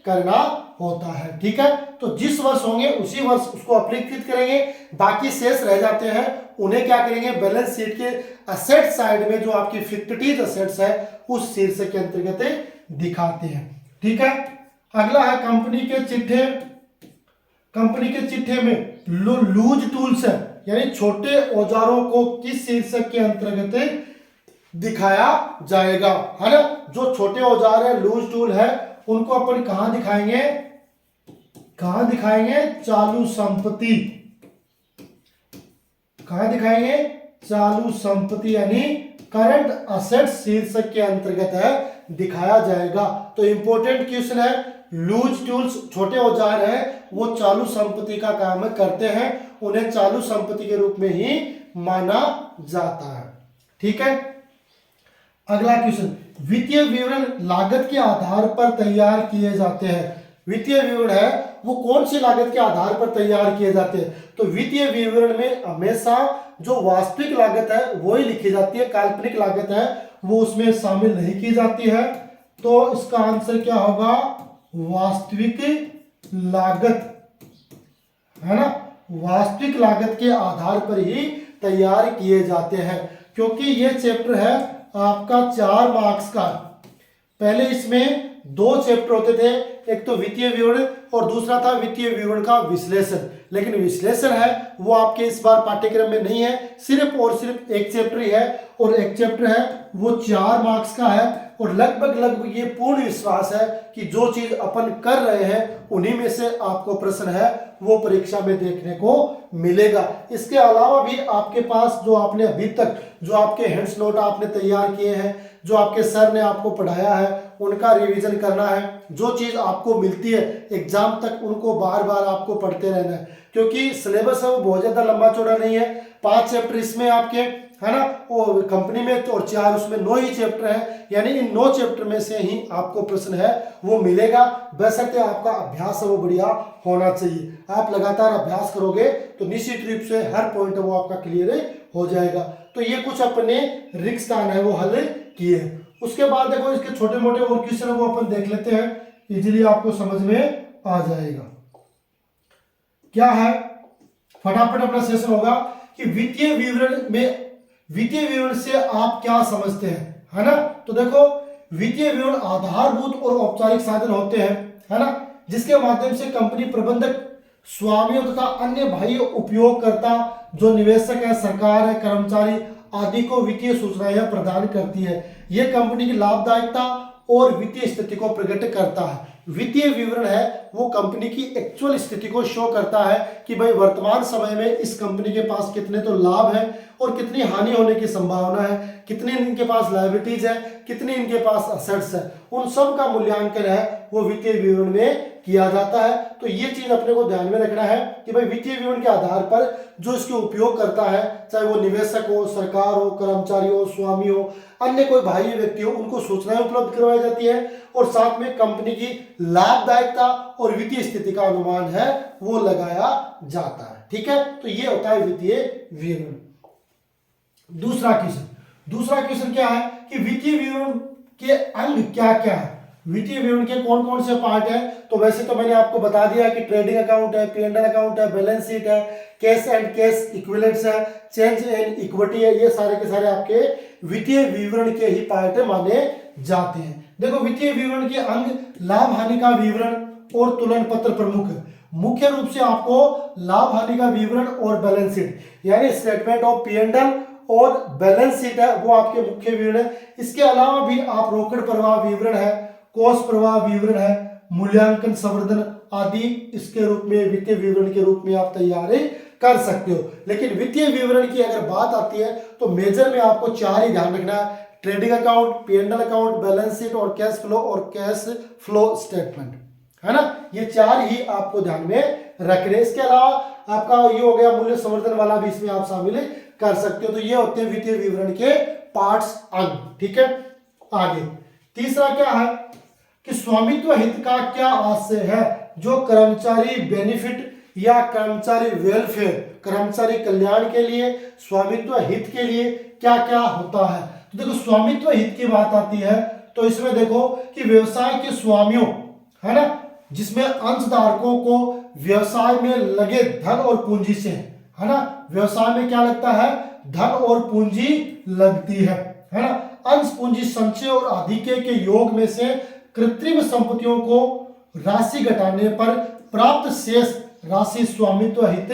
करना होता है। ठीक है, तो जिस वर्ष होंगे उसी वर्ष उसको अपलिखित करेंगे, बाकी शेष रह जाते हैं उन्हें क्या करेंगे, बैलेंस शीट के असेट साइड में जो आपकी फिक्टिव असेट्स है उस शीर्षक के अंतर्गत दिखाते हैं। ठीक है, अगला है कंपनी के चिट्ठे। कंपनी के चिट्ठे में लूज टूल्स है, यानी छोटे औजारों को किस शीर्षक के अंतर्गत दिखाया जाएगा, है ना। जो छोटे औजार है, लूज टूल है, उनको अपन कहां दिखाएंगे, कहां दिखाएंगे, चालू संपत्ति। कहां दिखाएंगे, चालू संपत्ति यानी करंट असेट शीर्षक के अंतर्गत है दिखाया जाएगा। तो इंपॉर्टेंट क्वेश्चन है, लूज टूल्स छोटे औजार है, वो चालू संपत्ति का काम करते हैं, उन्हें चालू संपत्ति के रूप में ही माना जाता है। ठीक है, अगला क्वेश्चन, वित्तीय विवरण लागत के आधार पर तैयार किए जाते हैं। वित्तीय विवरण है वो कौन सी लागत के आधार पर तैयार किए जाते हैं, तो वित्तीय विवरण में हमेशा जो वास्तविक लागत है वो ही लिखी जाती है, काल्पनिक लागत है वो उसमें शामिल नहीं की जाती है। तो इसका आंसर क्या होगा, वास्तविक लागत, है ना, वास्तविक लागत के आधार पर ही तैयार किए जाते हैं। क्योंकि ये चैप्टर है आपका 4 मार्क्स का। पहले इसमें 2 चैप्टर होते थे, एक तो वित्तीय विवरण और दूसरा था वित्तीय विवरण का विश्लेषण। लेकिन विश्लेषण है वो आपके इस बार पाठ्यक्रम में नहीं है, सिर्फ और सिर्फ एक चैप्टर ही है, और एक चैप्टर है वो 4 मार्क्स का है। और लगभग ये पूर्ण विश्वास है कि जो चीज अपन कर रहे हैं उन्हीं में से आपको प्रश्न है वो परीक्षा में देखने को मिलेगा। इसके अलावा भी आपके पास जो आपने अभी तक जो आपके हैंड्स नोट आपने तैयार किए हैं, जो आपके सर ने आपको पढ़ाया है, उनका रिवीजन करना है। जो चीज आपको मिलती है एग्जाम तक उनको बार बार आपको पढ़ते रहना है, क्योंकि सिलेबस है वो बहुत ज्यादा लंबा चौड़ा नहीं है। 5 चैप्टर इसमें आपके, है ना, और कंपनी में तो, और 4 उसमें 9 ही चैप्टर है, यानी इन 9 चैप्टर में से ही आपको प्रश्न है वो मिलेगा। बशर्ते आपका अभ्यास है वो बढ़िया होना चाहिए। आप लगातार अभ्यास करोगे तो निश्चित रूप से हर पॉइंट वो आपका क्लियर हो जाएगा। तो ये कुछ अपने रिक्तस्थान है वो हल किए। उसके बाद देखो इसके छोटे मोटे और क्वेश्चन वो अपन देख लेते हैं, इजीली आपको समझ में आ जाएगा। क्या है, फटाफट अपना सेशन होगा कि वित्तीय विवरण में, वित्तीय विवरण से आप क्या समझते हैं, है ना। तो देखो वित्तीय विवरण आधारभूत और औपचारिक साधन होते हैं, है ना, जिसके माध्यम से कंपनी प्रबंधक, स्वामियों तथा अन्य बाह्य उपयोगकर्ता जो निवेशक है, सरकार है, कर्मचारी आदि को वित्तीय सूचनाएं प्रदान करती है। यह कंपनी की लाभदायकता और वित्तीय स्थिति को प्रकट करता है। वित्तीय विवरण है वो कंपनी की एक्चुअल स्थिति को शो करता है कि भाई वर्तमान समय में इस कंपनी के पास कितने तो लाभ है और कितनी हानि होने की संभावना है, कितनी इनके पास लायबिलिटीज है, कितनी इनके पास असेट्स है, उन सब का मूल्यांकन है वो वित्तीय विवरण में किया जाता है। तो ये चीज अपने को ध्यान में रखना है कि भाई वित्तीय विवरण के आधार पर जो इसके उपयोग करता है, चाहे वो निवेशक हो, सरकार हो, कर्मचारी हो, स्वामी हो, अन्य कोई बाह्य व्यक्ति हो, उनको सूचनाएं उपलब्ध करवाई जाती है और साथ में कंपनी की लाभदायकता और वित्तीय स्थिति का अनुमान है वो लगाया जाता है। ठीक है, तो ये होता है वित्तीय विवरण। दूसरा क्वेश्चन क्या है कि वित्तीय विवरण के अंग क्या क्या है, वित्तीय विवरण के कौन कौन से पार्ट है। तो वैसे तो मैंने आपको बता दिया कि ट्रेडिंग अकाउंट है, P&L अकाउंट है, बैलेंस शीट है, कैश एंड कैश इक्विवेलेंट्स है, चेंज इन इक्विटी है, ये सारे के सारे आपके वित्तीय विवरण के ही पार्ट माने जाते हैं। देखो वित्तीय विवरण के अंग लाभ हानि का विवरण और तुलन पत्र प्रमुख है। मुख्य रूप से आपको लाभ हानि का विवरण और बैलेंस शीट यानी स्टेटमेंट ऑफ P&L और बैलेंस शीट है वो आपके मुख्य विवरण है। इसके अलावा भी आप रोकड़ प्रवाह विवरण है, कोष प्रवाह विवरण है, मूल्यांकन संवर्धन आदि इसके रूप में वित्तीय विवरण के रूप में आप तैयारी कर सकते हो। लेकिन वित्तीय विवरण की अगर बात आती है तो मेजर में आपको 4 ही ध्यान रखना है, trading account, P&L account, balance sheet और कैश फ्लो स्टेटमेंट, है ना। ये 4 ही आपको ध्यान में रखने। इसके अलावा आपका ये हो गया मूल्य संवर्धन वाला भी इसमें आप शामिल कर सकते हो। तो ये होते हैं वित्तीय विवरण के पार्ट्स अंग। ठीक है, आगे तीसरा क्या है कि स्वामित्व हित का क्या आशय है, जो कर्मचारी बेनिफिट या कर्मचारी वेलफेयर, कर्मचारी कल्याण के लिए, स्वामित्व हित के लिए क्या क्या होता है। तो देखो स्वामित्व हित की बात आती है तो इसमें देखो कि व्यवसाय के स्वामियों, है ना, जिसमें अंशधारकों को व्यवसाय में लगे धन और पूंजी से है ना, व्यवसाय में क्या लगता है, धन और पूंजी लगती है ना। अंश पूंजी संचय और आधिक्य के योग में से कृत्रिम संपत्तियों को राशि घटाने पर प्राप्त शेष राशि स्वामित्व हित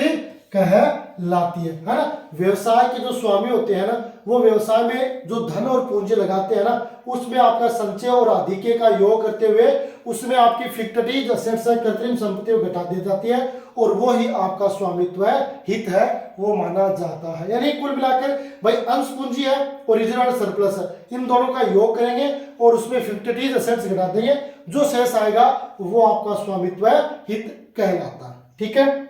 कहलाती है ना। व्यवसाय के जो स्वामी होते हैं ना, वो व्यवसाय में जो धन और पूंजी लगाते हैं ना, उसमें आपका संचय और आधिक्य का योग करते हुए उसमें आपकी फिक्टिव असेट्स है, कृत्रिम संपत्ति घटा दी जाती है और वो ही आपका स्वामित्व हित है, वो माना जाता है। यानी कुल मिलाकर भाई अंश पूंजी है और रिजर्व सरप्लस है, इन दोनों का योग करेंगे और उसमें फिक्टिव असेट्स घटा देंगे, जो शेष आएगा वो आपका स्वामित्व हित कहलाता है। ठीक है,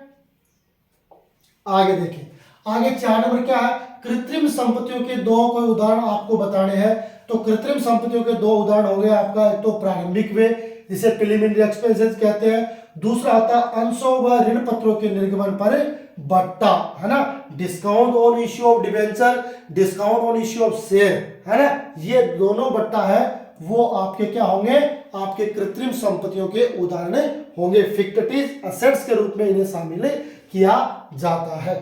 आगे देखिए, आगे 4 नंबर क्या है, कृत्रिम संपत्तियों के दो कोई उदाहरण आपको बताने हैं। तो कृत्रिम संपत्तियों के दो उदाहरण हो गए आपका, एक तो प्रारंभिक व्यय जिसे प्रिलिमिनरी एक्सपेंसेस कहते हैं, दूसरा आता है अंशों व ऋण पत्रों के निर्गमन पर बट्टा है ना, discount on issue of debenture, discount on issue of share है ना, ये दोनों बट्टा है वो आपके क्या होंगे, आपके कृत्रिम संपत्तियों के उदाहरण होंगे, फिक्टिव एसेट्स के रूप में इन्हें शामिल किया जाता है।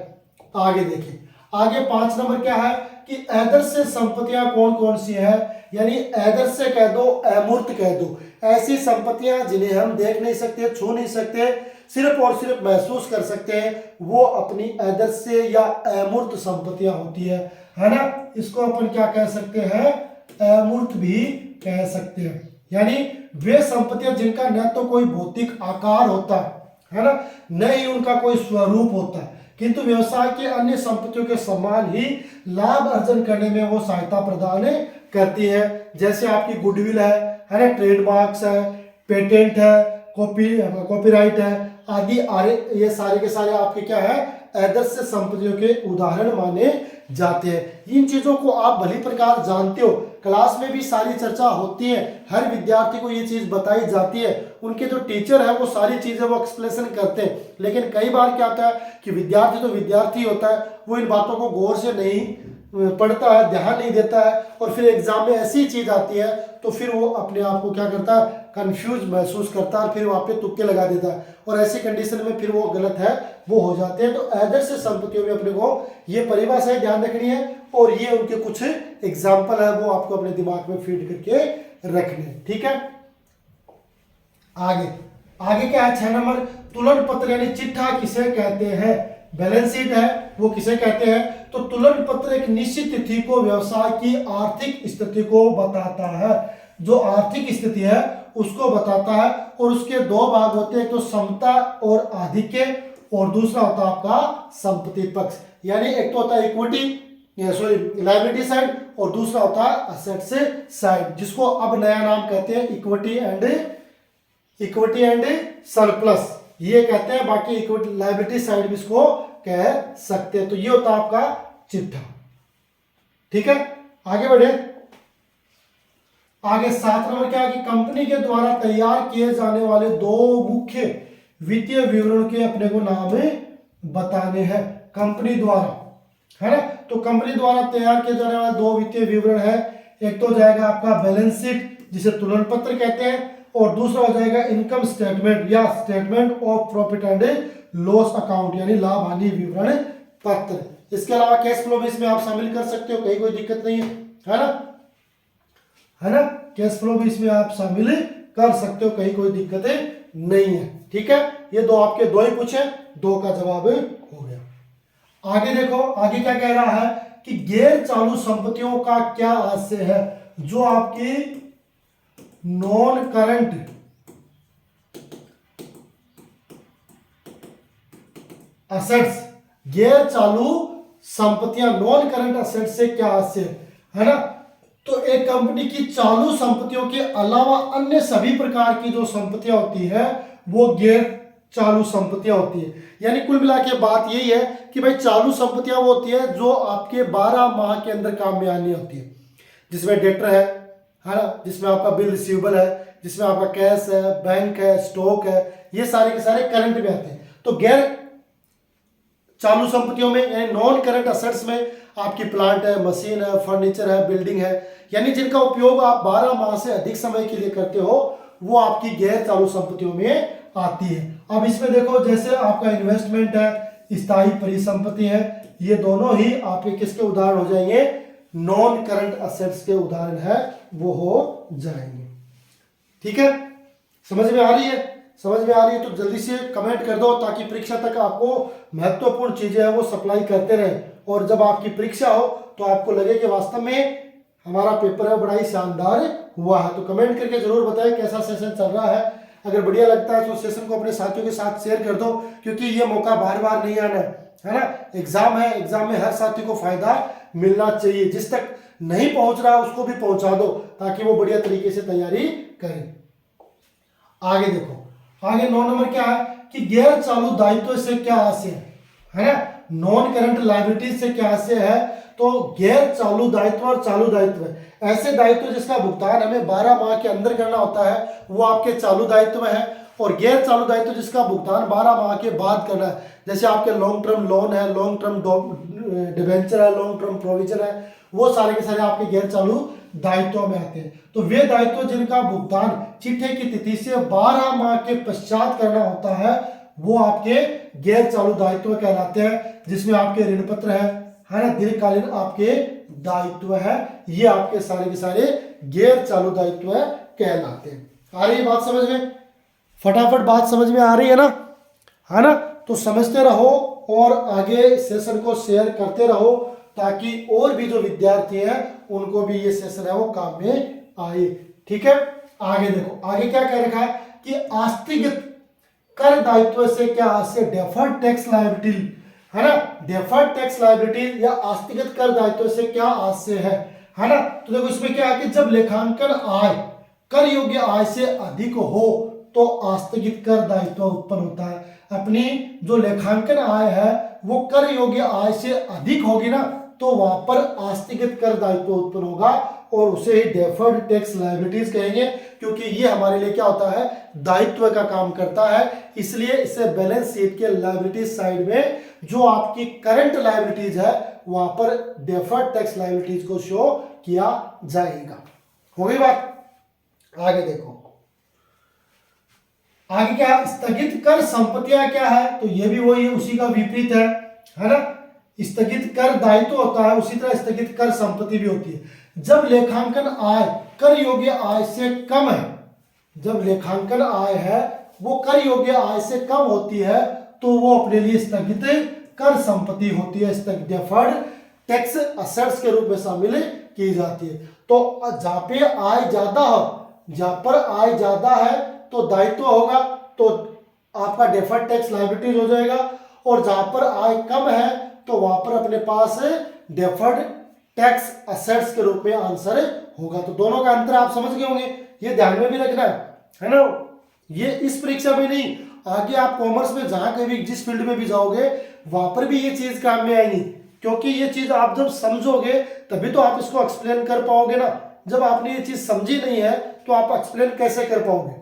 आगे देखिए, आगे 5 नंबर क्या है कि आदर्श संपत्तियां कौन कौन सी है, यानी आदर्श कह दो, अमूर्त कह दो, ऐसी संपत्तियां जिन्हें हम देख नहीं सकते, छू नहीं सकते, सिर्फ और सिर्फ महसूस कर सकते हैं, वो अपनी आदर्श या अमूर्त संपत्तियां होती है ना। इसको अपन क्या कह सकते हैं, अमूर्त भी कह सकते हैं। यानी वे संपत्तियां जिनका न तो कोई भौतिक आकार होता है ना, न ही उनका कोई स्वरूप होता है, किंतु व्यवसाय के अन्य संपत्तियों के समान ही लाभ अर्जन करने में वो सहायता प्रदान करती है। जैसे आपकी गुडविल है ना, ट्रेडमार्क्स है, पेटेंट है, कॉपीराइट है आदि, ये सारे के सारे आपके क्या है, आदर्श संपत्तियों के उदाहरण माने जाते हैं। इन चीजों को आप भली प्रकार जानते हो, क्लास में भी सारी चर्चा होती है, हर विद्यार्थी को ये चीज बताई जाती है, उनके जो टीचर है वो सारी चीजें वो एक्सप्लेनेशन करते हैं। लेकिन कई बार क्या होता है कि विद्यार्थी तो विद्यार्थी होता है, वो इन बातों को गौर से नहीं पढ़ता है, ध्यान नहीं देता है, और फिर एग्जाम में ऐसी चीज आती है तो फिर वो अपने आप को क्या करता है, कंफ्यूज महसूस करता है, फिर वहां पे तुक्के लगा देता है, और ऐसी कंडीशन में फिर वो गलत है वो हो जाते हैं। तो आदर्श संपत्तियों में अपने को ये परिभाषाएं ध्यान रखनी है, और ये उनके कुछ एग्जाम्पल है वो आपको अपने दिमाग में फीड करके रखने। ठीक है, आगे आगे क्या है, 6 नंबर, तुलन पत्र यानी चिट्ठा किसे कहते हैं, बैलेंस शीट है वो किसे कहते हैं। तो तुलन पत्र एक निश्चित तिथि को व्यवसाय की आर्थिक स्थिति को बताता है, जो आर्थिक स्थिति है उसको बताता है, और उसके दो भाग होते हैं, एक तो समता और आधिक्य, और दूसरा होता है आपका संपत्ति पक्ष। यानी एक तो होता है इक्विटी लायबिलिटी साइड, और दूसरा होता है असेट्स साइड, जिसको अब नया नाम कहते हैं इक्विटी एंड सरप्लस ये कहते हैं, बाकी इक्विटी लायबिलिटी साइड भी इसको कह सकते हैं। तो ये होता है आपका चिट्ठा। ठीक है, आगे बढ़े, आगे 7 नंबर क्या है कि कंपनी के द्वारा तैयार किए जाने वाले दो मुख्य वित्तीय विवरण के अपने को नाम बताने हैं, कंपनी द्वारा है ना। तो कंपनी द्वारा तैयार किए जाने वाले दो वित्तीय विवरण है, एक तो जाएगा आपका बैलेंस शीट जिसे तुलन पत्र कहते हैं, और दूसरा हो जाएगा इनकम स्टेटमेंट या statement of profit and loss account, यानी लाभ हानि विवरण पत्र। इसके अलावा कैश फ्लो भी इसमें आप शामिल कर सकते हो, कहीं कोई दिक्कत नहीं है ना, कैश फ्लो भी इसमें आप शामिल कर सकते हो, कहीं कोई दिक्कत नहीं है। ठीक है, ये दो आपके दो ही पूछे, दो का जवाब हो गया। आगे देखो, आगे क्या कह रहा है कि गैर चालू संपत्तियों का क्या आशय है, जो आपकी नॉन करंट असेट्स, गैर चालू संपत्तियां, नॉन करंट असेट्स से क्या आशय है ना। तो एक कंपनी की चालू संपत्तियों के अलावा अन्य सभी प्रकार की जो संपत्तियां होती है वो गैर चालू संपत्तियां होती है। यानी कुल मिला के बात यही है कि भाई चालू संपत्तियां वो होती है जो आपके 12 माह के अंदर काम में आनी होती है, जिसमें डेटर है ना, जिसमें आपका बिल रिसीवेबल है, जिसमें आपका कैश है, बैंक है, स्टॉक है, ये सारे के सारे करंट में आते हैं। तो गैर चालू संपत्तियों में यानी नॉन करंट असेट्स में आपकी प्लांट है, मशीन है, फर्नीचर है, बिल्डिंग है, यानी जिनका उपयोग आप 12 माह से अधिक समय के लिए करते हो, वो आपकी गैर चालू संपत्तियों में आती है। अब इसमें देखो जैसे आपका इन्वेस्टमेंट है, स्थायी परिसंपत्ति है, ये दोनों ही आपके किसके उदाहरण हो जाएंगे, नॉन करंट असेट्स के उदाहरण है, वो हो जाएंगे। ठीक है, समझ में आ रही है? समझ में आ रही है तो जल्दी से कमेंट कर दो ताकि परीक्षा तक आपको महत्वपूर्ण चीजें हैं वो सप्लाई करते रहे, और जब आपकी परीक्षा हो तो आपको लगे कि वास्तव में हमारा पेपर है बड़ा ही शानदार हुआ है। तो कमेंट करके जरूर बताएं कैसा सेशन चल रहा है। अगर बढ़िया लगता है तो सेशन को अपने साथियों के साथ शेयर कर दो, क्योंकि ये मौका बार बार नहीं आना है ना। एग्जाम है, एग्जाम में हर साथी को फायदा मिलना चाहिए। जिस तक नहीं पहुंच रहा उसको भी पहुंचा दो ताकि वो बढ़िया तरीके से तैयारी करे। आगे देखो, आगे 9 नंबर क्या है कि गैर चालू दायित्व से क्या आशय है ना। नॉन करंट लायबिलिटीज से क्या आशय है, तो गैर चालू दायित्व और चालू दायित्व, ऐसे दायित्व जिसका भुगतान हमें 12 माह के अंदर करना होता है वो आपके चालू दायित्व है, और गैर चालू दायित्व जिसका भुगतान 12 माह के बाद करना है, जैसे आपके लॉन्ग टर्म लोन है, लॉन्ग टर्म डिबेंचर है, लॉन्ग टर्म प्रोविजन है, वो सारे के सारे आपके गैर चालू दायित्वों में आते हैं। तो वे दायित्व जिनका भुगतान चिट्ठे की तिथि से 12 माह के पश्चात करना होता है वो आपके गैर चालू दायित्व कहलाते हैं, जिसमें आपके ऋण पत्र है ना, दीर्घकालीन आपके दायित्व है, ये आपके सारे के सारे गैर चालू दायित्व कहलाते हैं। आ रही है बात समझ में? फटाफट बात समझ में आ रही है ना? तो समझते रहो और आगे सेशन को शेयर करते रहो ताकि और भी जो विद्यार्थी हैं उनको भी ये सेशन है वो काम में आए। ठीक है, आगे देखो, आगे क्या कह रखा है कि आस्थगित कर दायित्व से क्या आशय, डेफर्ड टैक्स लायबिलिटी है ना। डेफर्ड टैक्स लायबिलिटी या आस्थगित कर दायित्व से क्या आशय है ना। तो देखो इसमें क्या है कि जब लेखांकन आय कर योग्य आय से अधिक हो तो आस्थगित कर दायित्व उत्पन्न होता है। अपनी जो लेखांकन आय है वो कर योग्य आय से अधिक होगी ना, तो वहां पर आस्थगित कर दायित्व उत्पन्न होगा और उसे ही डेफर्ड टैक्स लायबिलिटीज कहेंगे, क्योंकि ये हमारे लिए क्या होता है, दायित्व का काम करता है। इसलिए इसे बैलेंस शीट के लायबिलिटीज साइड में जो आपकी करंट लायबिलिटीज है वहां पर डेफर्ड टैक्स लायबिलिटीज को शो किया जाएगा। हो गई बात? आगे देखो, आगे क्या, स्थगित कर संपत्तियां क्या है, तो ये भी वही है, उसी का विपरीत है ना। स्थगित कर दायित्व होता है, उसी तरह स्थगित कर संपत्ति भी होती है। जब लेखांकन आय कर योग्य आय से कम है, जब लेखांकन आय है वो कर योग्य आय से कम होती है तो वो अपने लिए स्थगित कर संपत्ति होती है, डेफर्ड टैक्स असेट्स के रूप में शामिल की जाती है। तो जहां पे आय ज्यादा हो, जहां पर आय ज्यादा है तो दायित्व होगा, तो आपका डेफर्ड टैक्स लायबिलिटीज हो जाएगा, और जहां पर आय कम है तो वहां पर अपने पास डेफर्ड टैक्स असेट्स के रूप में आंसर होगा। तो दोनों का अंतर आप समझ गए होंगे, ये ध्यान में भी रखना है ना। ये इस परीक्षा में नहीं, आगे आप कॉमर्स में जहां कहीं भी जिस फील्ड में भी जाओगे वहां पर भी ये चीज काम में आएगी, क्योंकि ये चीज आप जब समझोगे तभी तो आप इसको एक्सप्लेन कर पाओगे ना। जब आपने ये चीज समझी नहीं है तो आप एक्सप्लेन कैसे कर पाओगे,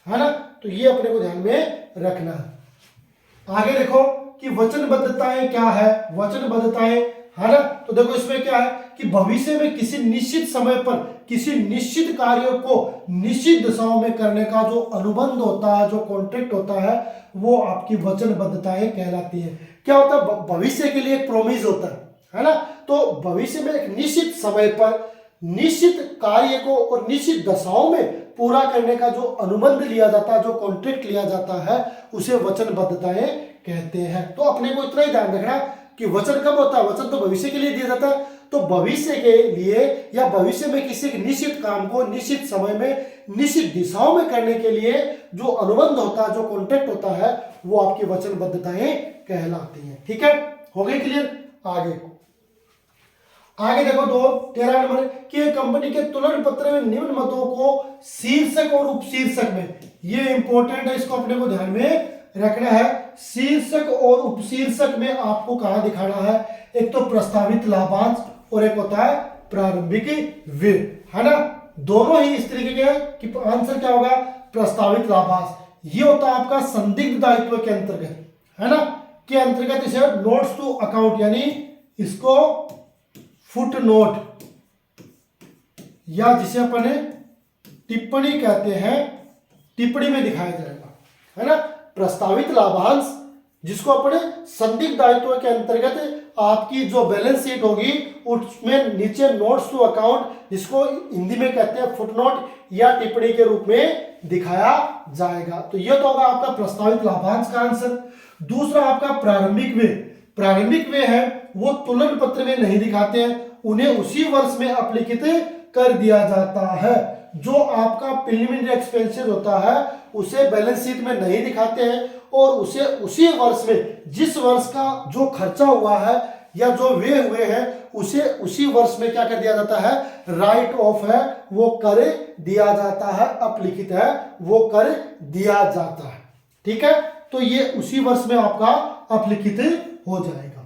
है ना। तो ये अपने को ध्यान में रखना है। आगे देखो कि वचनबद्धताएं क्या है, वचनबद्धताएं है ना। तो देखो इसमें क्या है कि भविष्य में किसी निश्चित समय पर किसी निश्चित कार्य को निश्चित दिशाओं में करने का जो अनुबंध होता है, जो कॉन्ट्रैक्ट होता है, वो आपकी वचनबद्धताएं कहलाती है। क्या होता है, भविष्य के लिए एक प्रोमिस होता है ना। तो भविष्य में एक निश्चित समय पर निश्चित कार्य को और निश्चित दशाओं में पूरा करने का जो अनुबंध लिया जाता है, जो कॉन्ट्रैक्ट लिया जाता है, उसे वचनबद्धताएं कहते हैं। तो अपने को इतना ही ध्यान रखना कि वचन कब होता है, वचन तो भविष्य के लिए दिया जाता है। तो भविष्य के लिए या भविष्य में किसी निश्चित काम को निश्चित समय में निश्चित दिशाओं में करने के लिए जो अनुबंध होता है, जो कॉन्ट्रैक्ट होता है, वो आपकी वचनबद्धताएं कहलाती हैं। ठीक है, हो गई क्लियर? आगे देखो 13 नंबर कि कंपनी के तुलन पत्र में निम्न मतों को शीर्षक और उपशीर्षक में, ये इंपॉर्टेंट है, इसको अपने को ध्यान में रखना है। शीर्षक और उपशीर्षक में आपको कहां दिखाना है, एक तो प्रस्तावित लाभांश और एक होता है प्रारंभिक व्यय, है ना। दोनों ही इस तरीके के हैं कि आंसर क्या होगा, प्रस्तावित लाभांश। ये होता है आपका संदिग्ध दायित्व के अंतर्गत, है ना, के अंतर्गत इसे नोट्स टू अकाउंट यानी इसको फुट नोट या जिसे अपन टिप्पणी कहते हैं, टिप्पणी में दिखाया जाएगा, है ना। प्रस्तावित लाभांश जिसको अपने संदिग्ध दायित्व के अंतर्गत आपकी जो बैलेंस शीट होगी उसमें नीचे नोट्स टू अकाउंट, जिसको हिंदी में कहते हैं फुटनोट या टिप्पणी के रूप में दिखाया जाएगा। तो यह तो होगा आपका प्रस्तावित लाभांश का आंसर। दूसरा आपका प्रारंभिक व्यय। प्रारंभिक व्यय है वो तुलन पत्र में नहीं दिखाते हैं, उन्हें उसी वर्ष में अपलिखित कर दिया जाता है। जो आपका प्रिलिमिनरी एक्सपेंसेस होता है उसे बैलेंस शीट में नहीं दिखाते हैं और उसे उसी वर्ष में, जिस वर्ष का जो खर्चा हुआ है या जो व्यय हुए हैं उसे उसी वर्ष में क्या कर दिया जाता है, राइट ऑफ है वो कर दिया जाता है, अपलिखित है वो कर दिया जाता है। ठीक है, तो ये उसी वर्ष में आपका अपलिखित हो जाएगा।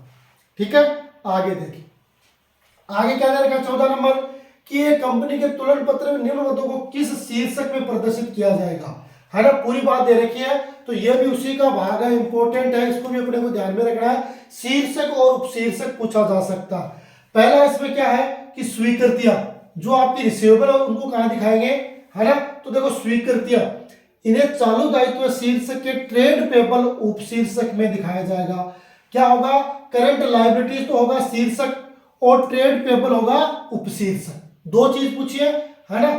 ठीक है, आगे देखिए, आगे क्या दे रखा 14 नंबर कि एक कंपनी के तुलन पत्र में निम्नलिखितों को किस शीर्षक में प्रदर्शित किया जाएगा, है ना। पूरी बात दे रखी है तो ये भी उसी का भाग है, इंपॉर्टेंट है, इसको भी अपने को ध्यान में रखना है। शीर्षक और उपशीर्षक पूछा जा सकता है। पहला इसमें क्या है कि स्वीकृतियां, जो आपकी रिसीवेबल है उनको कहां दिखाएंगे, है ना। तो देखो स्वीकृतियां, इन्हें चालू दायित्व शीर्षक के ट्रेड पेबल उपशीर्षक में दिखाया जाएगा। क्या होगा, करंट लायबिलिटीज तो होगा शीर्षक और ट्रेड पेबल होगा उपशीर्षक। दो चीज पूछिए, है ना,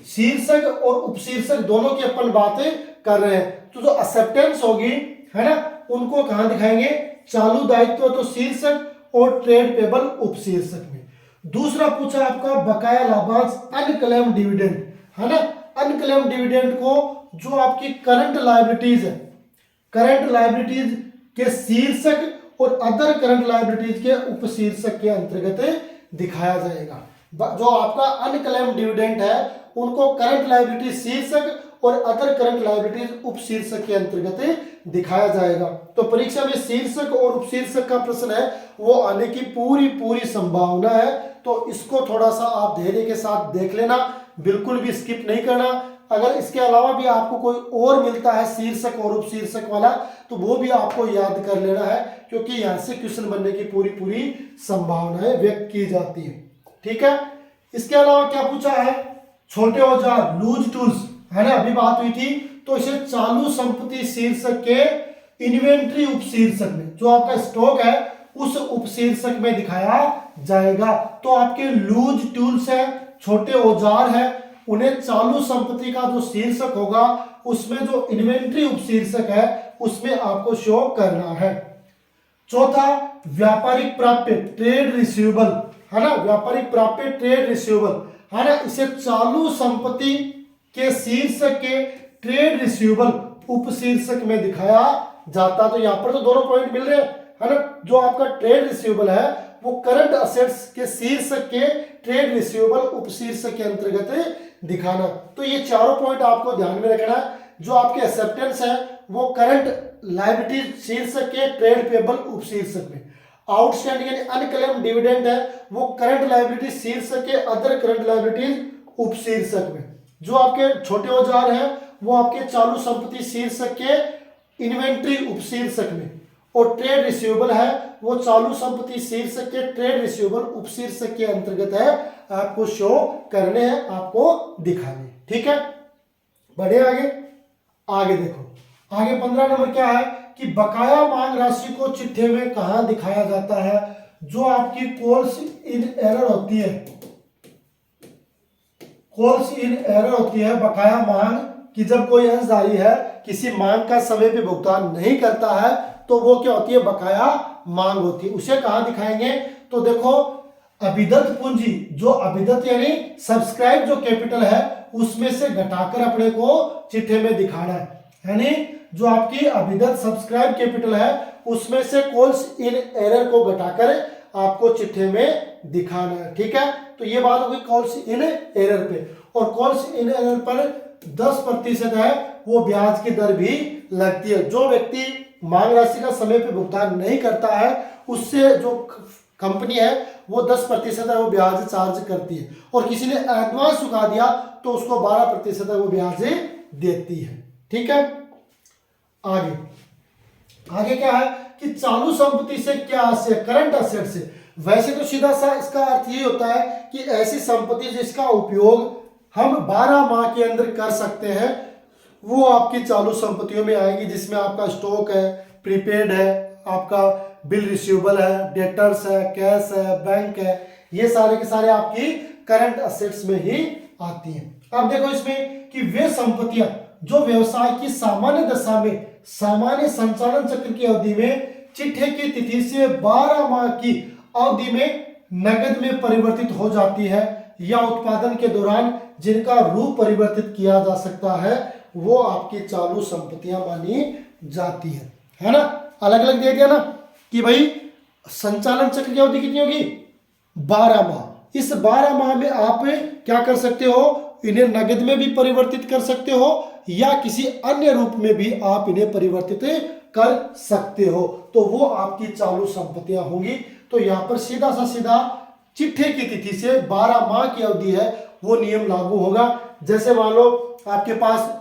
शीर्षक और उपशीर्षक दोनों की अपन बातें कर रहे हैं। तो जो एक्सेप्टेंस होगी, है ना, उनको कहां दिखाएंगे, चालू दायित्व तो शीर्षक और ट्रेड पेबल उपशीर्षक में। दूसरा पूछा आपका बकाया लाभांश अनक्लेम डिविडेंड, है ना। अनक्लेम डिविडेंड को जो आपकी करंट लायबिलिटीज है, करंट लायबिलिटीज के शीर्षक और अदर करंट लायबिलिटीज के उपशीर्षक के अंतर्गत दिखाया जाएगा। जो आपका अनक्लेम डिविडेंड है उनको करंट लायबिलिटी शीर्षक और अदर करंट लायबिलिटीज उपशीर्षक के अंतर्गत दिखाया जाएगा। तो परीक्षा में शीर्षक और उपशीर्षक का प्रश्न है वो आने की पूरी संभावना है। तो इसको थोड़ा सा आप धैर्य के साथ देख लेना, बिल्कुल भी स्किप नहीं करना। अगर इसके अलावा भी आपको कोई और मिलता है शीर्षक और उपशीर्षक वाला तो वो भी आपको याद कर लेना है, क्योंकि यहां से क्वेश्चन बनने की पूरी संभावनाएं व्यक्त की जाती है। ठीक है, इसके अलावा क्या पूछा है, छोटे औजार लूज टूल्स, है ना, अभी बात हुई थी। तो इसे चालू संपत्ति शीर्षक के इन्वेंट्री उपशीर्षक में, जो आपका स्टॉक है उस उपशीर्षक में दिखाया जाएगा। तो आपके लूज टूल्स है, छोटे औजार है, उन्हें चालू संपत्ति का जो शीर्षक होगा उसमें जो इन्वेंट्री उपशीर्षक है उसमें आपको शो करना है। चौथा व्यापारिक प्राप्य ट्रेड रिसीवेबल, है ना, व्यापारिक प्राप्य ट्रेड रिसीवेबल, है ना, इसे चालू संपत्ति के शीर्षक के ट्रेड रिसीवेबल उपशीर्षक में दिखाया जाता। तो यहां पर तो दोनों पॉइंट मिल रहे हैं, है ना। जो आपका ट्रेड रिसीवेबल है वो करंट असेट्स के शीर्षक के ट्रेड रिसीवेबल उपशीर्षक के अंतर्गत दिखाना। तो ये चारों पॉइंट आपको ध्यान में रखना है। जो आपके एक्सेप्टेंस है वो करंट लायबिलिटी शीर्षक के ट्रेड पेबल उपशीर्षक में, आउटस्टैंडिंग यानी अनक्लेम्ड डिविडेंड है वो करंट लायबिलिटी शीर्षक के अदर करंट लायबिलिटीज उपशीर्षक में, जो आपके छोटे औजार हैं वो आपके चालू संपत्ति शीर्षक के इन्वेंट्री उपशीर्षक में, और ट्रेड रिसीवेबल है वो चालू संपत्ति शीर्षक के ट्रेड रिसीवेबल उपशीर्षक के अंतर्गत है। आपको शो करने हैं, आपको दिखाने। ठीक है, बढ़े आगे देखो, आगे 15 नंबर क्या है कि बकाया मांग राशि को चिट्ठे में कहां दिखाया जाता है। जो आपकी कॉल्स इन एरर होती है, कॉल्स इन एरर होती है बकाया मांग कि जब कोई अंशधारी है किसी मांग का समय पे भुगतान नहीं करता है तो वो क्या होती है, बकाया मांग होती है। उसे कहां दिखाएंगे, तो देखो अभिदत्त पूंजी, जो अभिदत्त यानी सब्सक्राइब जो कैपिटल है उसमें से घटाकर अपने को चिट्ठे में दिखाना है, यानी जो आपकी अभिदत्त सब्सक्राइब कैपिटल है उसमें से कॉल्स इन एरर को घटाकर आपको चिट्ठे में दिखाना है। ठीक है, तो ये बात होगी कॉल्स इन एरर पे, और कॉल्स इन एरर पर 10% है वो ब्याज की दर भी लगती है। जो व्यक्ति मांग राशि का समय पे भुगतान नहीं करता है उससे जो कंपनी है वो 10% है वो ब्याज चार्ज करती है, और किसी ने एडवांस चुका दिया तो उसको 12% है वो ब्याज देती है। ठीक है, आगे क्या है कि चालू संपत्ति से क्या आशय, करंट असेट से। वैसे तो सीधा सा इसका अर्थ ये होता है कि ऐसी संपत्ति जिसका उपयोग हम 12 माह के अंदर कर सकते हैं वो आपकी चालू संपत्तियों में आएगी, जिसमें आपका स्टॉक है, प्रीपेड है, आपका बिल रिसीवेबल है, डेटर्स है, कैश है, बैंक है, ये सारे के सारे आपकी करंट असेट्स में ही आती हैं। अब देखो इसमें कि वे संपत्तियां जो व्यवसाय की सामान्य दशा में सामान्य संचालन चक्र की अवधि में चिट्ठे की तिथि से 12 माह की अवधि में नकद में परिवर्तित हो जाती है या उत्पादन के दौरान जिनका रूप परिवर्तित किया जा सकता है, वो आपकी चालू संपत्तियां मानी जाती है ना। अलग अलग दे दिया ना कि भाई संचालन चक्र की अवधि कितनी होगी, 12 माह। इस 12 माह में आप क्या कर सकते हो, इन्हें नगद में भी परिवर्तित कर सकते हो या किसी अन्य रूप में भी आप इन्हें परिवर्तित कर सकते हो, तो वो आपकी चालू संपत्तियां होंगी। तो यहां पर सीधा सा सीधा चिट्ठे की तिथि से 12 माह की अवधि है वो नियम लागू होगा। जैसे मान लो आपके पास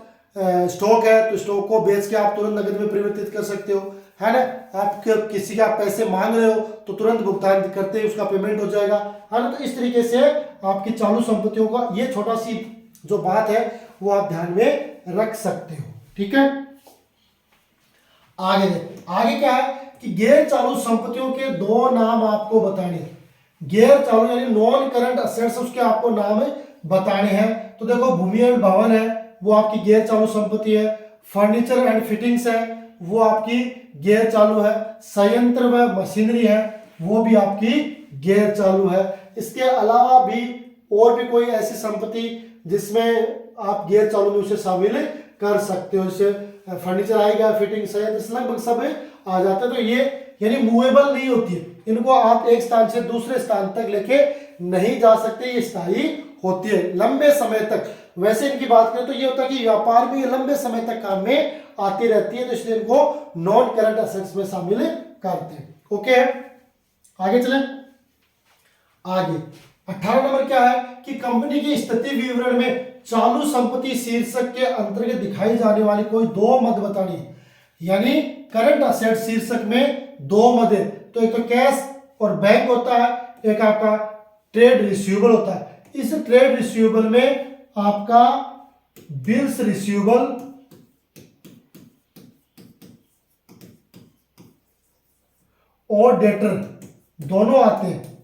स्टॉक है, तो स्टॉक को बेच के आप तुरंत नगद में परिवर्तित कर सकते हो, है ना। आप किसी का पैसे मांग रहे हो तो तुरंत भुगतान करते ही उसका पेमेंट हो जाएगा, है ना। तो इस तरीके से आपकी चालू संपत्तियों का ये छोटा सी जो बात है वो आप ध्यान में रख सकते हो, ठीक है। आगे क्या है कि गैर चालू संपत्तियों के 2 नाम आपको बताने। गैर चालू यानी नॉन करंट असेट्स, उसके आपको नाम बताने हैं। तो देखो भूमि एवं भवन है वो आपकी गैर चालू संपत्ति है, फर्नीचर एंड फिटिंग्स है वो आपकी गैर चालू है, संयंत्र व मशीनरी है वो भी आपकी गैर चालू है। इसके अलावा भी और भी कोई ऐसी संपत्ति जिसमें आप गैर चालू में उसे शामिल कर सकते हो, जैसे फर्नीचर आएगा, फिटिंग संयंत्र, लगभग सब आ जाता है। तो ये यानी मूवेबल नहीं होती है, इनको आप एक स्थान से दूसरे स्थान तक लेके नहीं जा सकते, ये स्थायी होती है लंबे समय तक। वैसे इनकी बात करें तो ये होता है कि व्यापार में ये लंबे समय तक काम में आती रहती है, तो इसलिए इनको नॉन करंट असेट्स में शामिल करते हैं। ओके, आगे चलें। आगे 18 नंबर क्या है कि कंपनी की स्थिति विवरण में चालू संपत्ति शीर्षक के अंतर्गत दिखाई जाने वाली कोई 2 मद बतानी है। यानी करंट असेट शीर्षक में 2 मद है, तो एक तो कैश और बैंक होता है, एक आपका ट्रेड रिसीवेबल होता है। इस ट्रेड रिसीवेबल में आपका बिल्स रिसीवेबल और डेटर दोनों आते हैं।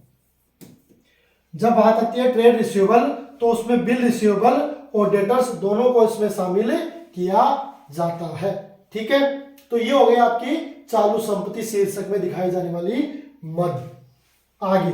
जब बात आती है ट्रेड रिसीवेबल तो उसमें बिल रिसीवेबल और डेटर्स दोनों को इसमें शामिल किया जाता है, ठीक है। तो ये हो गई आपकी चालू संपत्ति शीर्षक में दिखाई जाने वाली मद। आगे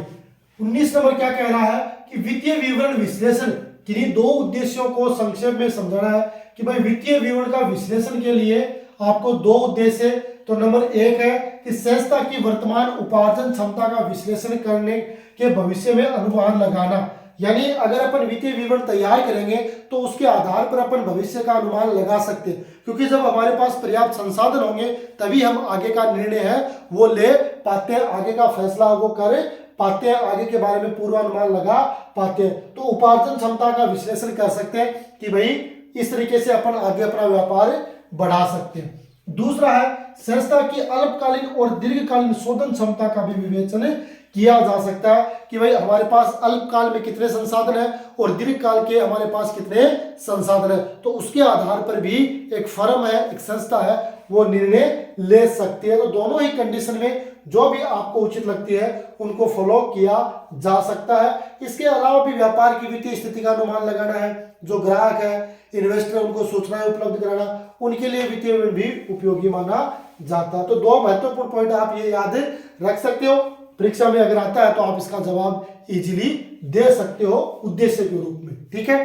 19 नंबर क्या कह रहा है कि वित्तीय विवरण विश्लेषण, किन्हीं 2 उद्देश्यों को संक्षेप में समझाना है कि भाई वित्तीय विवरण का विश्लेषण के लिए आपको 2 उद्देश्य है। तो नंबर 1 है कि संस्था की वर्तमान उपार्जन क्षमता का विश्लेषण करने के भविष्य में अनुमान लगाना। यानी अगर अपन वित्तीय विवरण तैयार करेंगे तो उसके आधार पर अपन भविष्य का अनुमान लगा सकते हैं, क्योंकि जब हमारे पास पर्याप्त संसाधन होंगे तभी हम आगे का निर्णय है वो ले पाते हैं, आगे का फैसला वो कर पाते हैं, आगे के बारे में पूर्वानुमान लगा पाते हैं। तो उपार्जन क्षमता का विश्लेषण कर सकते हैं कि भाई इस तरीके से अपन आगे अपना व्यापार बढ़ा सकते हैं। दूसरा है संस्था की अल्पकालीन और दीर्घकालीन शोधन क्षमता का भी विवेचन किया जा सकता है कि भाई हमारे पास अल्पकाल में कितने संसाधन है और दीर्घकाल के हमारे पास कितने संसाधन है, तो उसके आधार पर भी एक फर्म है, एक संस्था है, वो निर्णय ले सकती है। तो दोनों ही कंडीशन में जो भी आपको उचित लगती है उनको फॉलो किया जा सकता है। इसके अलावा भी व्यापार की वित्तीय स्थिति का अनुमान लगाना है, जो ग्राहक है, इन्वेस्टर, उनको सूचनाएं उपलब्ध कराना, उनके लिए वित्तीय विवरण भी उपयोगी माना जाता है। तो 2 महत्वपूर्ण पॉइंट आप ये याद रख सकते हो, परीक्षा में अगर आता है तो आप इसका जवाब इजीली दे सकते हो उद्देश्य के रूप में, ठीक है।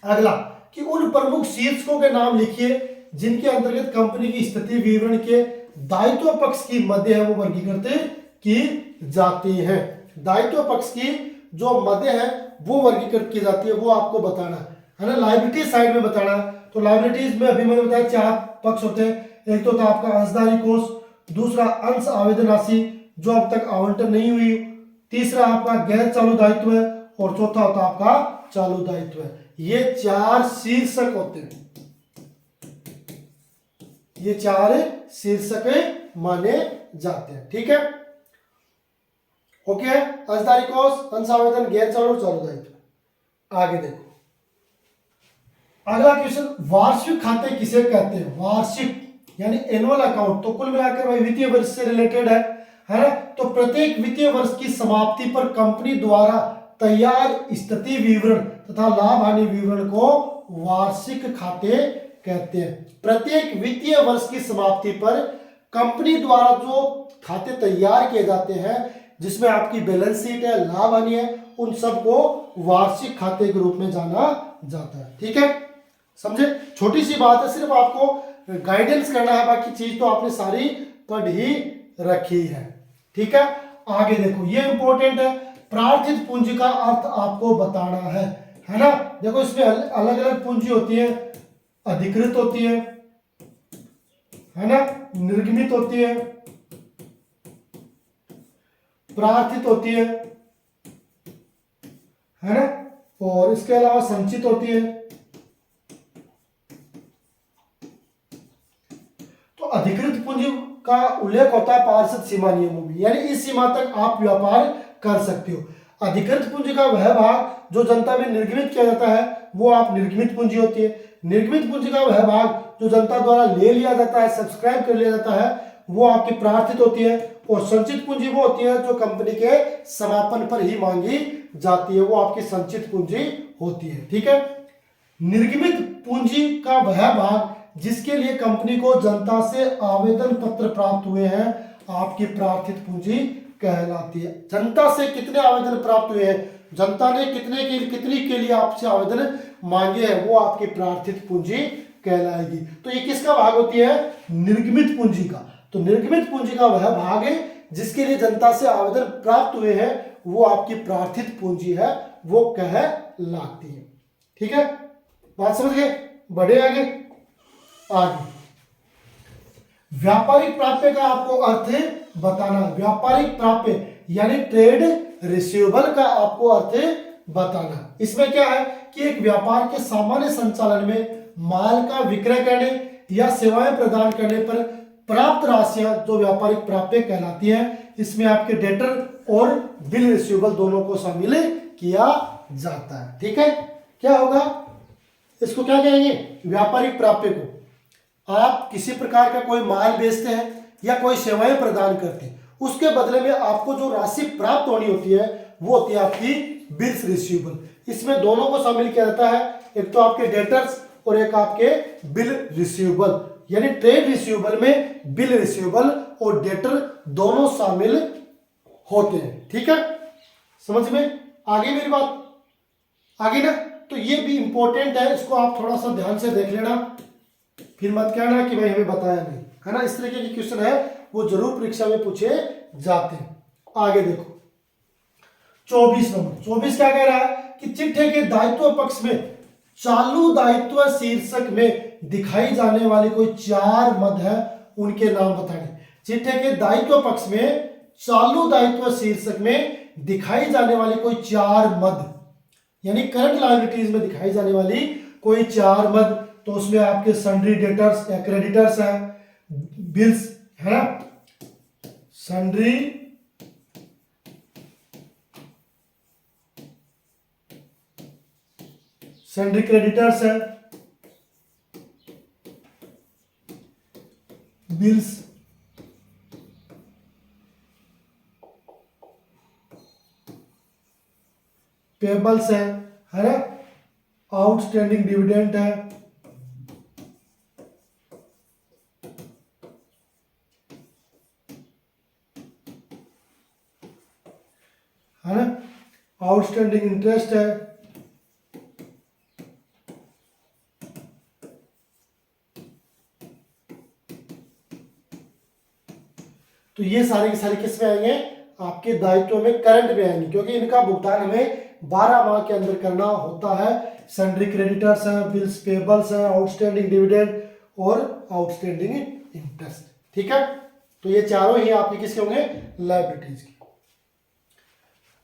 अगला कि उन प्रमुख शीर्षकों के नाम लिखिए जिनके अंतर्गत कंपनी की स्थिति विवरण के दायित्व पक्ष की मदें है वो वर्गीकृत की जाती है। दायित्व पक्ष की जो मदें हैं वो वर्गीकृत की जाती है, वो आपको बताना है ना। लायबिलिटी साइड में बताना, तो लायबिलिटीज में अभी मैंने बताया 4 पक्ष होते हैं। एक तो था आपका अंशधारी कोष, दूसरा अंश आवेदन राशि जो अब तक आवंटन नहीं हुई, तीसरा आपका गैर चालू दायित्व है और चौथा होता आपका चालू दायित्व है। ये 4 शीर्षक होते हैं, ये 4 शीर्षक माने जाते हैं, ठीक है। ओके, अंशधारी कोष, अंश आवेदन, गैर चालू, चालू दायित्व। आगे देखो अगला क्वेश्चन, वार्षिक खाते किसे कहते हैं? वार्षिक यानी एनुअल अकाउंट तो कुल मिलाकर वही वित्तीय वर्ष से रिलेटेड है ना। तो प्रत्येक वित्तीय वर्ष की समाप्ति पर कंपनी द्वारा तैयार स्थिति विवरण तथा लाभ हानि विवरण को वार्षिक खाते कहते हैं। प्रत्येक वित्तीय वर्ष की समाप्ति पर कंपनी द्वारा जो खाते तैयार किए जाते हैं, जिसमें आपकी बैलेंस शीट है, लाभ हानि है, उन सबको वार्षिक खाते के रूप में जाना जाता है। ठीक है, समझे? छोटी सी बात है, सिर्फ आपको गाइडेंस करना है, बाकी चीज तो आपने सारी पढ़ ही रखी है। ठीक है, आगे देखो, ये इंपॉर्टेंट है, प्रार्थित पूंजी का अर्थ आपको बताना है ना। देखो इसमें अलग अलग पूंजी होती है, अधिकृत होती है ना, निर्गमित होती है, प्रार्थित होती है ना, और इसके अलावा संचित होती है। तो अधिकृत पूंजी का उल्लेख होता है पार्षद सीमा नियमों में, यानी इस सीमा तक आप व्यापार कर सकते हो। अधिकृत पूंजी का वह भाग जो जनता में निर्गमित किया जाता है वो आप निर्गमित पूंजी होती है। निर्गमित पूंजी का वह भाग जो जनता द्वारा ले लिया जाता है, सब्सक्राइब कर लिया जाता है, वो आपकी प्रार्थित होती है। और संचित पूंजी वो होती है जो कंपनी के समापन पर ही मांगी जाती है, वो आपकी संचित पूंजी होती है। ठीक है, निर्गमित पूंजी का वह भाग जिसके लिए कंपनी को जनता से आवेदन पत्र प्राप्त हुए हैं, आपकी प्रार्थित पूंजी कहलाती है। जनता से कितने आवेदन प्राप्त हुए हैं, जनता ने कितनी के लिए आपसे आवेदन मांगे हैं, वो आपकी प्रार्थित पूंजी कहलाएगी। तो ये किसका भाग होती है? निर्गमित पूंजी का। तो निर्गमित पूंजी का वह भाग है जिसके लिए जनता से आवेदन प्राप्त हुए हैं, वो आपकी प्रार्थित पूंजी है, वो कहलाती है। ठीक है, बात समझ गए? बढ़े आगे। व्यापारिक प्राप्य का आपको अर्थ बताना। व्यापारिक प्राप्य यानी ट्रेड रिसीवेबल का आपको अर्थ बताना। इसमें क्या है कि एक व्यापार के सामान्य संचालन में माल का विक्रय करने या सेवाएं प्रदान करने पर प्राप्त राशियां जो व्यापारिक प्राप्य कहलाती हैं, इसमें आपके डेटर और बिल रिसीवेबल दोनों को शामिल किया जाता है। ठीक है, क्या होगा इसको, क्या कहेंगे? व्यापारिक प्राप्य को आप किसी प्रकार का कोई माल बेचते हैं या कोई सेवाएं प्रदान करते हैं, उसके बदले में आपको जो राशि प्राप्त होनी होती है वो होती है आपकी बिल्स रिसीवेबल। इसमें दोनों को शामिल किया जाता है, एक तो आपके डेटर्स और एक आपके बिल रिसीवेबल। यानी ट्रेड रिसीवेबल में बिल रिसीवेबल और डेटर दोनों शामिल होते हैं। ठीक है, समझ में आगे मेरी बात? आगे ना, तो ये भी इंपॉर्टेंट है, इसको आप थोड़ा सा ध्यान से देख लेना, फिर मत कहना कि भाई हमें बताया नहीं, है ना। इस तरीके के क्वेश्चन है वो जरूर परीक्षा में पूछे जाते हैं। आगे देखो 24 नंबर। 24 क्या कह रहा है कि चिट्ठे के दायित्व पक्ष में चालू दायित्व शीर्षक में दिखाई जाने वाली कोई 4 मद है, उनके नाम बताने। चिट्ठे के दायित्व पक्ष में चालू दायित्व शीर्षक में दिखाई जाने वाली कोई 4 मद, यानी करंट लायबिलिटीज में दिखाई जाने वाली कोई 4 मद, तो उसमें आपके सन्ड्री डेटर्स या क्रेडिटर्स हैं, बिल्स है ना, सन्ड्री क्रेडिटर्स है, बिल्स पेबल्स है ना, आउटस्टैंडिंग डिविडेंड है ना, आउटस्टैंडिंग इंटरेस्ट है, तो ये सारे के सारे किस में आएंगे? आपके दायित्व में करंट में आएंगे, क्योंकि इनका भुगतान हमें 12 माह के अंदर करना होता है। सन्ड्री क्रेडिटर्स हैं, बिल्स पेबल्स हैं, आउटस्टैंडिंग डिविडेंड और आउटस्टैंडिंग इंटरेस्ट। ठीक है, तो ये चारों ही आपके किसके होंगे? लायबिलिटीज के।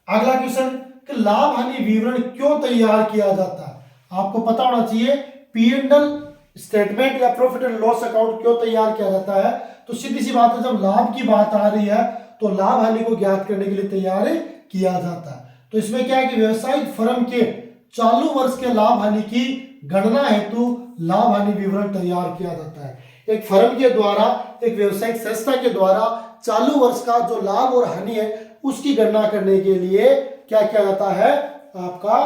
अगला क्वेश्चन कि लाभ हानि विवरण क्यों तैयार किया जाता है? आपको पता होना चाहिए P&L स्टेटमेंट या प्रॉफिट एंड लॉस अकाउंट क्यों तैयार किया जाता है। तो सीधी सी बात है, जब लाभ की बात आ रही है तो लाभ हानि को ज्ञात करने के लिए तैयार किया जाता है। तो इसमें क्या है कि व्यवसायिक फर्म के चालू वर्ष के लाभ हानि की गणना हेतु लाभ हानि विवरण तैयार किया जाता है। एक फर्म के द्वारा, एक व्यवसायिक संस्था के द्वारा चालू वर्ष का जो लाभ और हानि है उसकी गणना करने के लिए क्या किया जाता है, आपका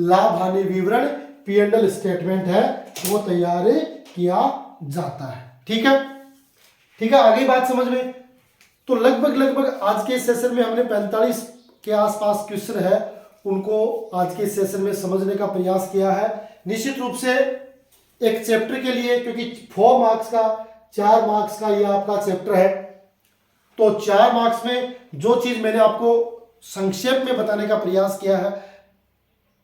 लाभ हानि विवरण P&L स्टेटमेंट है वो तैयार किया जाता है। ठीक है, ठीक है, आगे बात समझ में। तो लगभग आज के सेशन में हमने 45 के आसपास क्वेश्चन है उनको आज के सेशन में समझने का प्रयास किया है। निश्चित रूप से एक चैप्टर के लिए, क्योंकि 4 मार्क्स का 4 मार्क्स का ये आपका चैप्टर है, तो 4 मार्क्स में जो चीज मैंने आपको संक्षेप में बताने का प्रयास किया है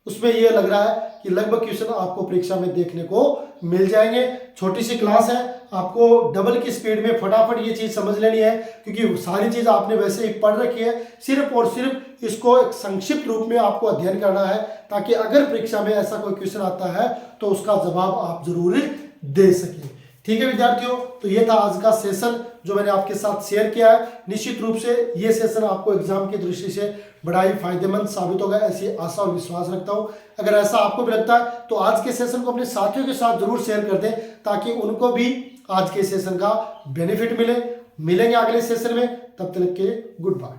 उसमें यह लग रहा है कि लगभग क्वेश्चन आपको परीक्षा में देखने को मिल जाएंगे। छोटी सी क्लास है, आपको डबल की स्पीड में फटाफट ये चीज समझ लेनी है, क्योंकि सारी चीज आपने वैसे ही पढ़ रखी है। सिर्फ और सिर्फ इसको एक संक्षिप्त रूप में आपको अध्ययन करना है, ताकि अगर परीक्षा में ऐसा कोई क्वेश्चन आता है तो उसका जवाब आप जरूर दे सकें। ठीक है विद्यार्थियों, तो ये था आज का सेशन जो मैंने आपके साथ शेयर किया है। निश्चित रूप से ये सेशन आपको एग्जाम की दृष्टि से बड़ा ही फायदेमंद साबित होगा, ऐसी आशा और विश्वास रखता हूं। अगर ऐसा आपको भी लगता है तो आज के सेशन को अपने साथियों के साथ जरूर शेयर कर दें, ताकि उनको भी आज के सेशन का बेनिफिट मिले। मिलेंगे अगले सेशन में, तब तक के लिए गुड बाय।